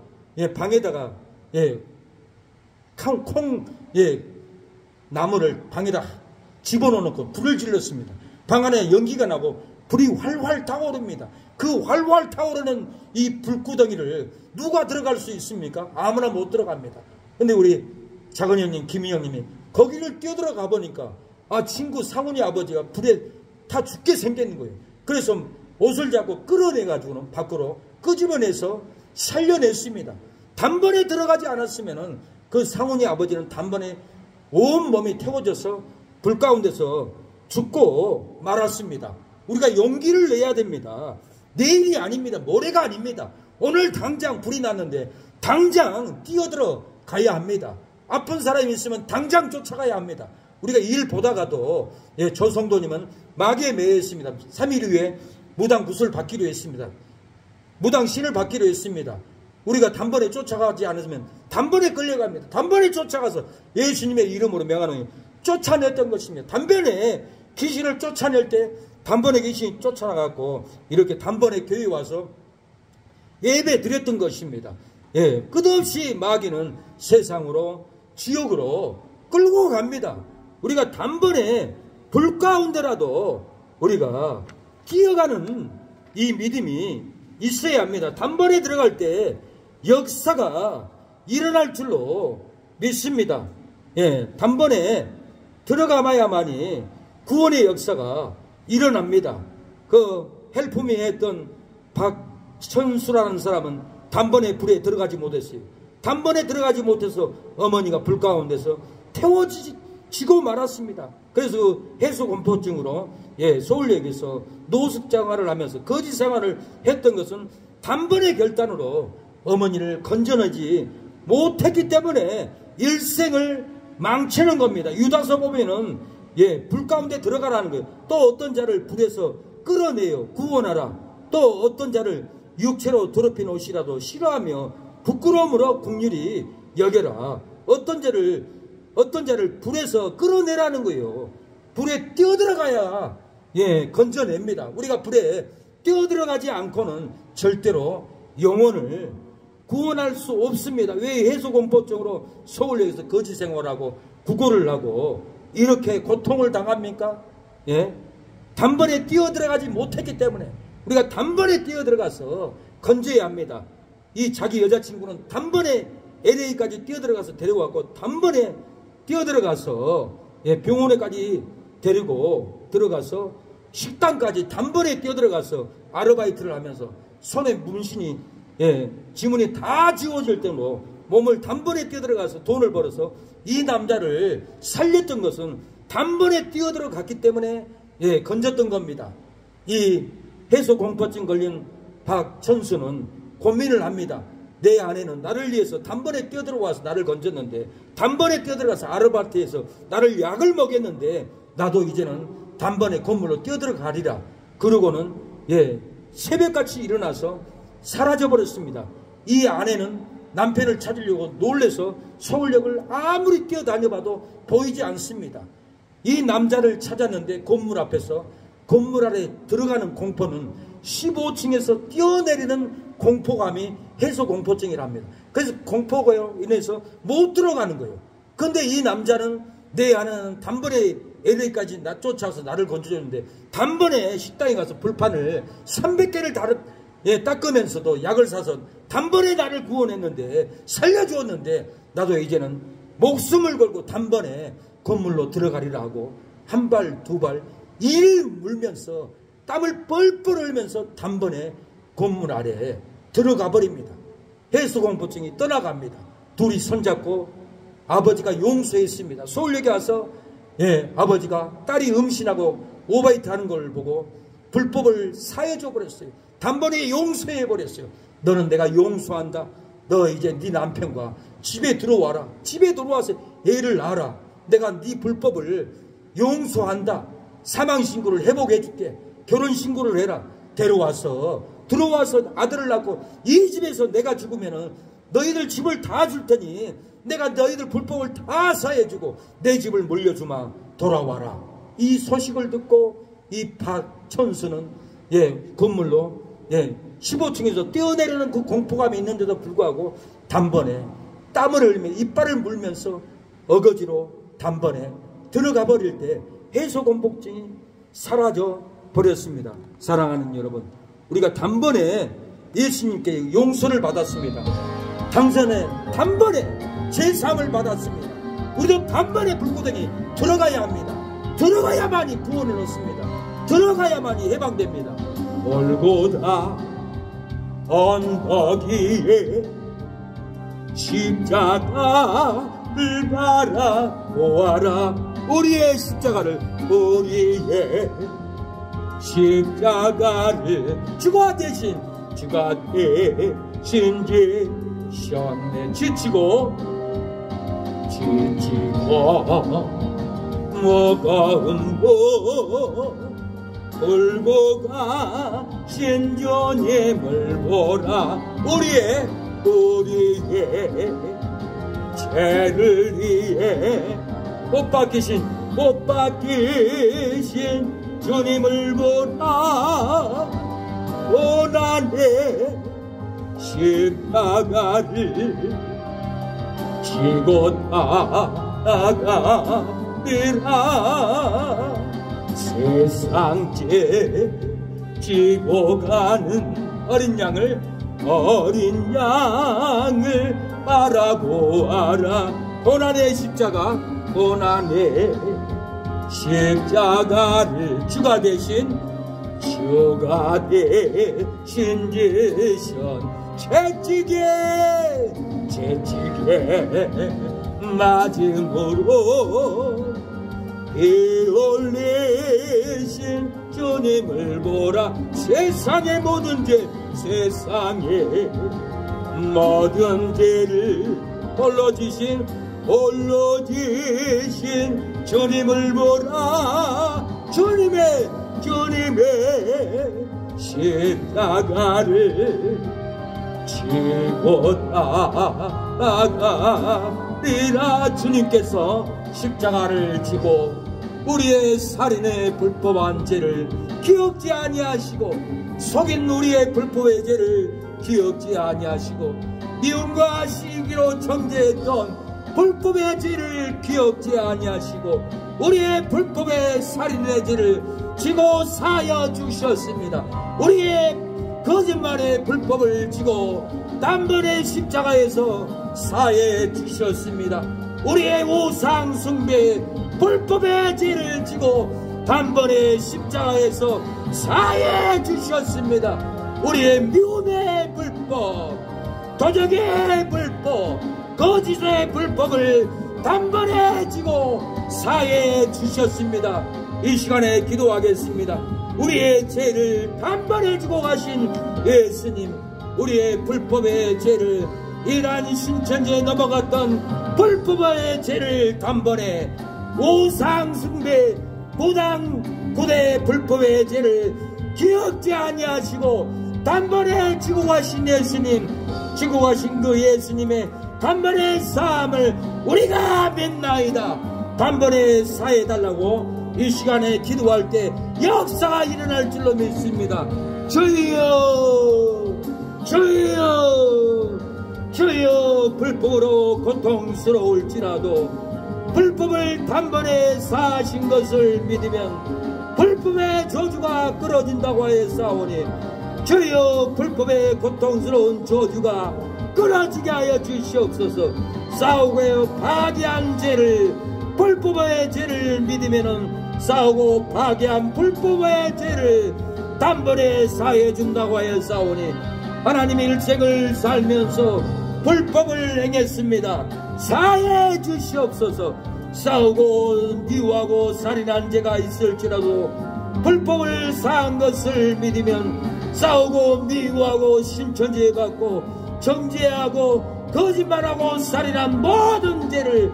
방에다가 나무를 방에다 집어넣고 불을 질렀습니다. 방 안에 연기가 나고 불이 활활 타오릅니다. 그 활활 타오르는 이 불구덩이를 누가 들어갈 수 있습니까? 아무나 못 들어갑니다. 근데 우리 작은 형님, 김희 형님이 거기를 뛰어들어가 보니까 친구 상훈이 아버지가 불에 다 죽게 생긴 거예요. 그래서 옷을 잡고 끌어내가지고는 밖으로 끄집어내서 살려냈습니다. 단번에 들어가지 않았으면은 그 상훈이 아버지는 단번에 온 몸이 태워져서 불 가운데서 죽고 말았습니다. 우리가 용기를 내야 됩니다. 내일이 아닙니다. 모레가 아닙니다. 오늘 당장 불이 났는데 당장 뛰어들어 가야 합니다. 아픈 사람이 있으면 당장 쫓아가야 합니다. 우리가 일 보다가도 조성도님은 마귀에 매여 있습니다. 3일 후에 무당 굿을 받기로 했습니다. 무당 신을 받기로 했습니다. 우리가 단번에 쫓아가지 않으면 단번에 끌려갑니다. 단번에 쫓아가서 예수님의 이름으로 명하노니 쫓아냈던 것입니다. 단번에 귀신을 쫓아낼 때 단번에 귀신이 쫓아나갔고 이렇게 단번에 교회에 와서 예배 드렸던 것입니다. 끝없이 마귀는 세상으로 지옥으로 끌고 갑니다. 우리가 단번에 불 가운데라도 우리가 뛰어가는 이 믿음이 있어야 합니다. 단번에 들어갈 때 역사가 일어날 줄로 믿습니다. 단번에 들어가야만이 구원의 역사가 일어납니다. 그 헬프미 했던 박천수라는 사람은 단번에 불에 들어가지 못했어요. 단번에 들어가지 못해서 어머니가 불 가운데서 태워지고 말았습니다. 그래서 해소공포증으로 서울역에서 노숙생활을 하면서 거지 생활을 했던 것은 단번의 결단으로 어머니를 건져내지 못했기 때문에 일생을 망치는 겁니다. 유다서 보면은 불 가운데 들어가라는 거예요. 또 어떤 자를 불에서 끌어내요 구원하라. 또 어떤 자를 육체로 더럽힌 옷이라도 싫어하며 부끄러움으로 긍휼히 여겨라. 어떤 자를 불에서 끌어내라는 거예요. 불에 뛰어들어가야 건져냅니다. 우리가 불에 뛰어들어가지 않고는 절대로 영혼을 구원할 수 없습니다. 왜 해소공포증으로 서울역에서 거지 생활하고 구걸을 하고 이렇게 고통을 당합니까? 단번에 뛰어들어가지 못했기 때문에 우리가 단번에 뛰어들어가서 건져야 합니다. 이 자기 여자친구는 단번에 LA까지 뛰어들어가서 데려왔고 단번에 뛰어들어가서 병원에까지 데리고 들어가서 식당까지 단번에 뛰어들어가서 아르바이트를 하면서 손에 문신이 지문이 다 지워질 때로 몸을 단번에 뛰어들어가서 돈을 벌어서 이 남자를 살렸던 것은 단번에 뛰어들어갔기 때문에 건졌던 겁니다. 이 해소공포증 걸린 박천수는 고민을 합니다. 내 아내는 나를 위해서 단번에 뛰어들어와서 나를 건졌는데 단번에 뛰어들어가서 아르바이트에서 나를 약을 먹였는데 나도 이제는 단번에 건물로 뛰어들어가리라. 그러고는 새벽같이 일어나서 사라져버렸습니다. 이 아내는 남편을 찾으려고 놀래서 서울역을 아무리 뛰어다녀봐도 보이지 않습니다. 이 남자를 찾았는데 건물 앞에서 건물 안에 들어가는 공포는 15층에서 뛰어내리는 공포감이 해소공포증이랍니다. 그래서 공포가요 인해서 못 들어가는 거예요. 근데 이 남자는 내 아내는 단번에 LA까지 쫓아서 나를 건져줬는데 단번에 식당에 가서 불판을 300개를 닦으면서도 약을 사서 단번에 나를 구원했는데 살려주었는데 나도 이제는 목숨을 걸고 단번에 건물로 들어가리라 하고 한 발 두 발 이를 물면서 땀을 뻘뻘 흘면서 단번에 건물 아래에 들어가 버립니다. 해소공포증이 떠나갑니다. 둘이 손잡고 아버지가 용서했습니다. 서울역에 와서 아버지가 딸이 음신하고 오바이트 하는 걸 보고 불법을 사해줘 버렸어요. 단번에 용서해 버렸어요. 너는 내가 용서한다. 너 이제 네 남편과 집에 들어와라. 집에 들어와서 애를 낳아라. 내가 네 불법을 용서한다. 사망신고를 해보게 해줄게. 결혼신고를 해라. 들어와서 아들을 낳고 이 집에서 내가 죽으면은 너희들 집을 다 줄 테니 내가 너희들 불법을 다 사해주고 내 집을 물려주마. 돌아와라. 이 소식을 듣고 이 박천수는 건물로 15층에서 뛰어내리는 그 공포감이 있는데도 불구하고 단번에 땀을 흘리며 이빨을 물면서 어거지로 단번에 들어가 버릴 때 해소공포증이 사라져 버렸습니다. 사랑하는 여러분, 우리가 단번에 예수님께 용서를 받았습니다. 당선에 단번에 제사함을 받았습니다. 우리도 단번에 불구덩이 들어가야 합니다. 들어가야만이 구원을 얻습니다. 들어가야만이 해방됩니다. 골고다 언덕 위에 십자가를 바라보아라. 우리의 십자가를 주가 대신 지셨네. 지치고 무거운 복 끌고 가신 주님을 보라. 우리의 죄를 위해 못 박히신 주님을 보라. 고난의 십자가를 지고 나가리라. 세상째 지고 가는 어린 양을 바라보아라. 고난의 십자가, 고난의 십자가를 주가 대신 지신 채찍에 맞음으로 피 흘리신 주님을 보라. 세상의 모든 죄를 홀로 지신 주님을 보라. 주님의 십자가를 지고 나가리라. 주님께서 십자가를 지고 우리의 살인의 불법한 죄를 기억지 아니하시고, 속인 우리의 불법의 죄를 기억지 아니하시고, 미움과 시기로 정죄했던 불법의 죄를 기억지 아니하시고, 우리의 불법의 살인의 죄를 지고 사여 주셨습니다. 우리의 거짓말의 불법을 지고 단번에 십자가에서 사해 주셨습니다. 우리의 우상 숭배의 불법의 죄를 지고 단번에 십자가에서 사해 주셨습니다. 우리의 미움의 불법, 도적의 불법, 거짓의 불법을 단번에 지고 사해 주셨습니다. 이 시간에 기도하겠습니다. 우리의 죄를 단번에 지고 가신 예수님, 우리의 불법의 죄를, 이란 신천지에 넘어갔던 불법의 죄를 단번에, 우상 숭배, 무당 구대 불법의 죄를 기억지 아니하시고 단번에 지고 가신 예수님, 지고 가신 그 예수님의 단번에 사함을 우리가 믿나이다. 단번에 사해달라고 이 시간에 기도할 때 역사가 일어날 줄로 믿습니다. 주여, 주여, 주여. 불법으로 고통스러울지라도 불법을 단번에 사하신 것을 믿으면 불법의 저주가 끊어진다고 하였사오니, 주여 불법의 고통스러운 저주가 끊어지게 하여 주시옵소서. 싸우고 파괴한 죄를, 불법의 죄를 믿으면은 싸우고 파괴한 불법의 죄를 단번에 사해 준다고 하였사오니, 하나님의 일생을 살면서 불법을 행했습니다. 사해 주시옵소서. 싸우고 미워하고 살인한 죄가 있을지라도 불법을 사한 것을 믿으면 싸우고 미워하고 신천지에 갖고 정죄하고 거짓말하고 살인한 모든 죄를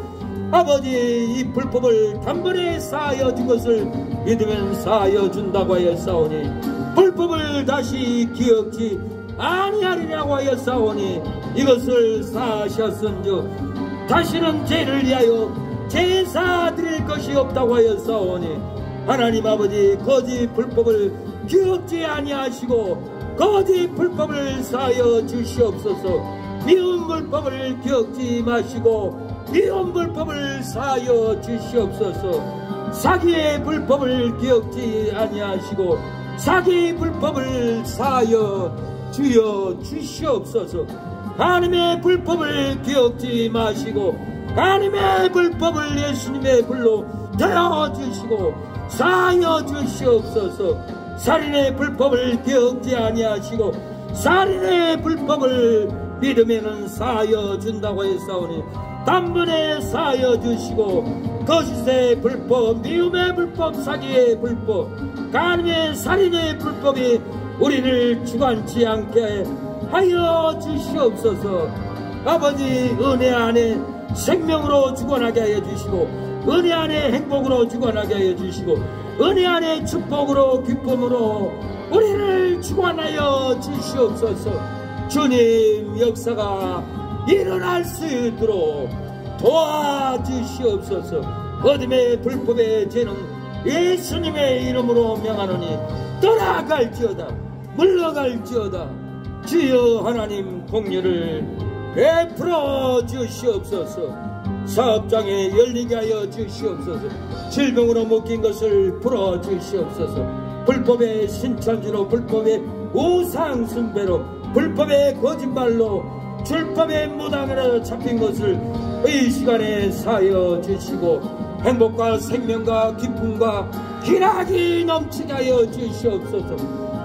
아버지 이 불법을 단번에 사하여 준 것을 믿으면 사하여 준다고 하였사오니, 불법을 다시 기억지 아니하리라고 하였사오니, 이것을 사하셨은즉 다시는 죄를 위하여 제사 드릴 것이 없다고 하였사오니, 하나님 아버지 거짓 불법을 기억지 아니하시고 거짓 불법을 사하여 주시옵소서. 미운 불법을 기억지 마시고 미운 불법을 사하여 주시옵소서. 사기의 불법을 기억지 아니하시고 사기 불법을 사하여 주여 주시옵소서. 하나님의 불법을 기억지 마시고 하나님의 불법을 예수님의 불로 되어주시고 사하여 주시옵소서. 살인의 불법을 기억지 아니하시고 살인의 불법을 믿으면 사하여 준다고 했사오니 단번에 사하여 주시고, 거짓의 불법, 미움의 불법, 사기의 불법, 간음의 살인의 불법이 우리를 주관치 않게 하여 주시옵소서. 아버지 은혜 안에 생명으로 주관하게 하여 주시고, 은혜 안에 행복으로 주관하게 하여 주시고, 은혜 안에 축복으로 기쁨으로 우리를 주관하여 주시옵소서. 주님 역사가 일어날 수 있도록 도와주시옵소서. 어둠의 불법의 죄는 예수님의 이름으로 명하노니 떠나갈지어다, 물러갈지어다. 주여 하나님 공유를 베풀어 주시옵소서. 사업장에 열리게 하여 주시옵소서. 질병으로 묶인 것을 풀어 주시옵소서. 불법의 신천지로, 불법의 우상 숭배로, 불법의 거짓말로, 출법의 무당으로 잡힌 것을 이 시간에 사하여 주시고, 행복과 생명과 기쁨과 기락이 넘치게 하여 주시옵소서.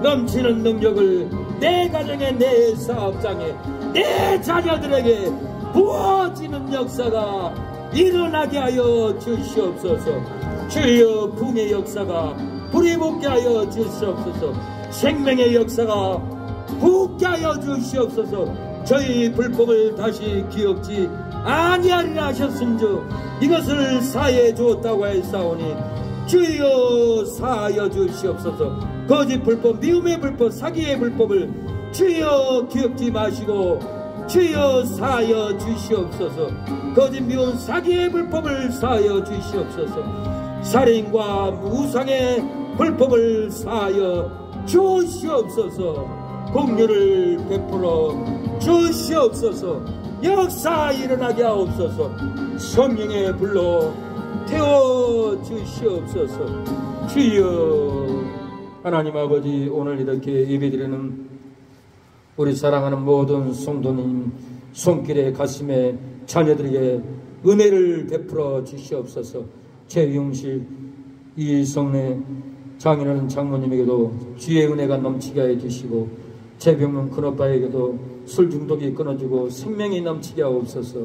넘치는 능력을 내 가정에, 내 사업장에, 내 자녀들에게 부어지는 역사가 일어나게 하여 주시옵소서. 주여, 붕의 역사가 불이 붙게 하여 주시옵소서. 생명의 역사가 붙게 하여 주시옵소서. 저희 불법을 다시 기억지 아니하리라 하셨은즉 이것을 사해 주었다고 하였사오니 주여 사하여 주시옵소서. 거짓 불법, 미움의 불법, 사기의 불법을 주여 기억지 마시고 주여 사하여 주시옵소서. 거짓, 미움, 사기의 불법을 사하여 주시옵소서. 살인과 우상의 불법을 사하여 주시옵소서. 공유를 베풀어 주시옵소서. 역사 일어나게 하옵소서. 성령의 불로 태워 주시옵소서. 주여, 하나님 아버지, 오늘 이렇게 예배드리는 우리 사랑하는 모든 성도님 손길에, 가슴에, 자녀들에게 은혜를 베풀어 주시옵소서. 최용실 이성래 장인어른 장모님에게도 주의 은혜가 넘치게 해 주시고, 최병문 큰오빠에게도 술 중독이 끊어지고 생명이 넘치게 하옵소서.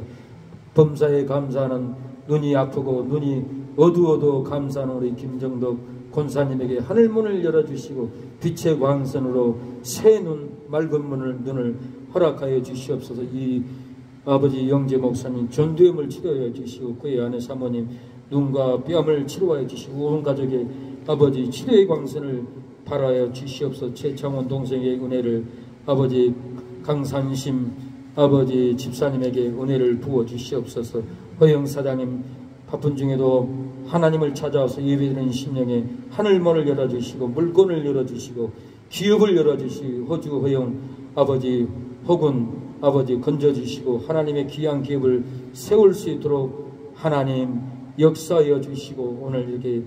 범사에 감사하는, 눈이 아프고 눈이 어두워도 감사하는 우리 김정덕 권사님에게 하늘문을 열어주시고 빛의 광선으로 새 눈, 맑은 눈을 허락하여 주시옵소서. 이 아버지 영재 목사님 전두염을 치료하여 주시고 그의 아내 사모님 눈과 뺨을 치료하여 주시고 온 가족의 아버지 치료의 광선을 발하여 주시옵소서. 최창원 동생의 은혜를, 아버지 강산심 아버지 집사님에게 은혜를 부어 주시옵소서. 허영 사장님 바쁜 중에도 하나님을 찾아와서 예배드리는 심령에 하늘문을 열어주시고 물건을 열어주시고 기업을 열어주시고 호주 허영 아버지 혹은 아버지 건져주시고 하나님의 귀한 기업을 세울 수 있도록 하나님 역사하여 주시고, 오늘 이렇게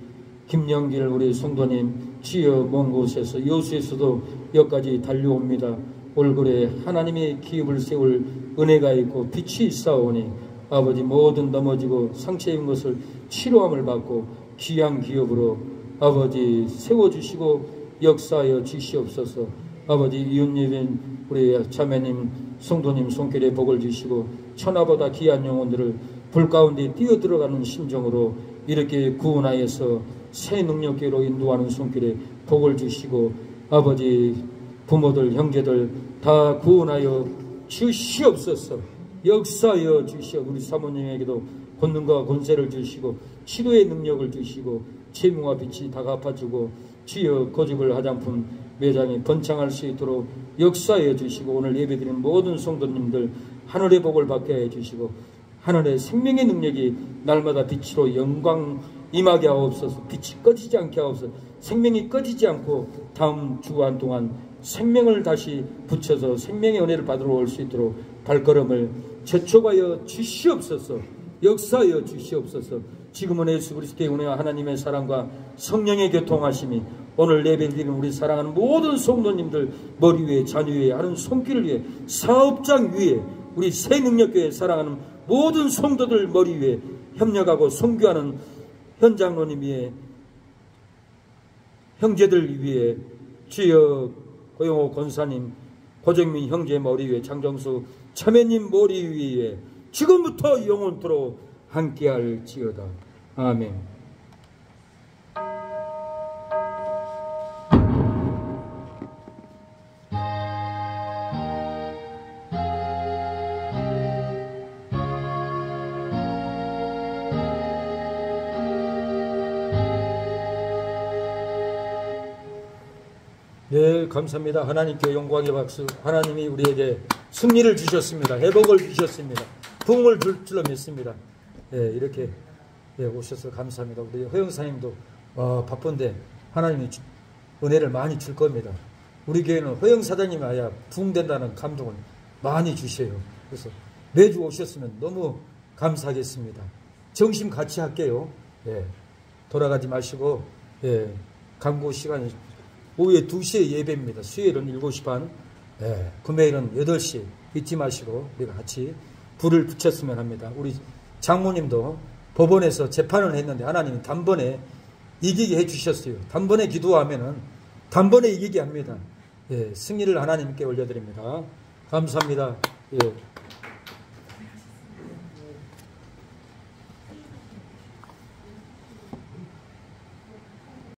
김영길 우리 성도님 주여 먼 곳에서 여수에서도 여기까지 달려옵니다. 얼굴에 하나님의 기업을 세울 은혜가 있고 빛이 있사오니 아버지 모든 넘어지고 상처 입은 것을 치료함을 받고 귀한 기업으로 아버지 세워주시고 역사하여 주시옵소서. 아버지 이웃예배인 우리 자매님 성도님 손길에 복을 주시고 천하보다 귀한 영혼들을 불 가운데 뛰어들어가는 심정으로 이렇게 구원하여서 새 능력계로 인도하는 손길에 복을 주시고 아버지 부모들 형제들 다 구원하여 주시옵소서. 역사하여 주시오. 우리 사모님에게도 권능과 권세를 주시고 치료의 능력을 주시고 채무와 빚이 다 갚아주고 주여 고집을 화장품 매장에 번창할 수 있도록 역사하여 주시고, 오늘 예배드리는 모든 성도님들 하늘의 복을 받게 해주시고 하늘의 생명의 능력이 날마다 빛으로 영광 임하게 하옵소서. 빛이 꺼지지 않게 하옵소서. 생명이 꺼지지 않고 다음 주간 동안 생명을 다시 붙여서 생명의 은혜를 받으러 올 수 있도록 발걸음을 재촉하여 주시옵소서. 역사하여 주시옵소서. 지금은 예수 그리스도의 은혜와 하나님의 사랑과 성령의 교통하심이 오늘 예배드리는 우리 사랑하는 모든 성도님들 머리 위에, 자녀 위에, 하는 손길 위에, 사업장 위에, 우리 새능력교회 사랑하는 모든 성도들 머리 위에, 협력하고 선교하는 현장로님 위에, 형제들 위에, 주여 고영호 권사님, 고정민 형제 머리 위에, 장정수 참회님 머리 위에 지금부터 영원토록 함께할지어다. 아멘. 네, 감사합니다. 하나님께 영광의 박수. 하나님이 우리에게 승리를 주셨습니다. 회복을 주셨습니다. 부흥을 줄 줄로 믿습니다. 네, 이렇게 오셔서 감사합니다. 우리 허영사님도 바쁜데 하나님이 은혜를 많이 줄 겁니다. 우리 교회는 허영사장님이 아야 부흥된다는 감동을 많이 주셔요. 그래서 매주 오셨으면 너무 감사하겠습니다. 점심 같이 할게요. 예, 돌아가지 마시고, 예, 강구 시간이 오후에 2시에 예배입니다. 수요일은 7시 반, 예, 금요일은 8시 잊지 마시고 우리가 같이 불을 붙였으면 합니다. 우리 장모님도 법원에서 재판을 했는데 하나님이 단번에 이기게 해주셨어요. 단번에 기도하면은 단번에 이기게 합니다. 예, 승리를 하나님께 올려드립니다. 감사합니다. 예.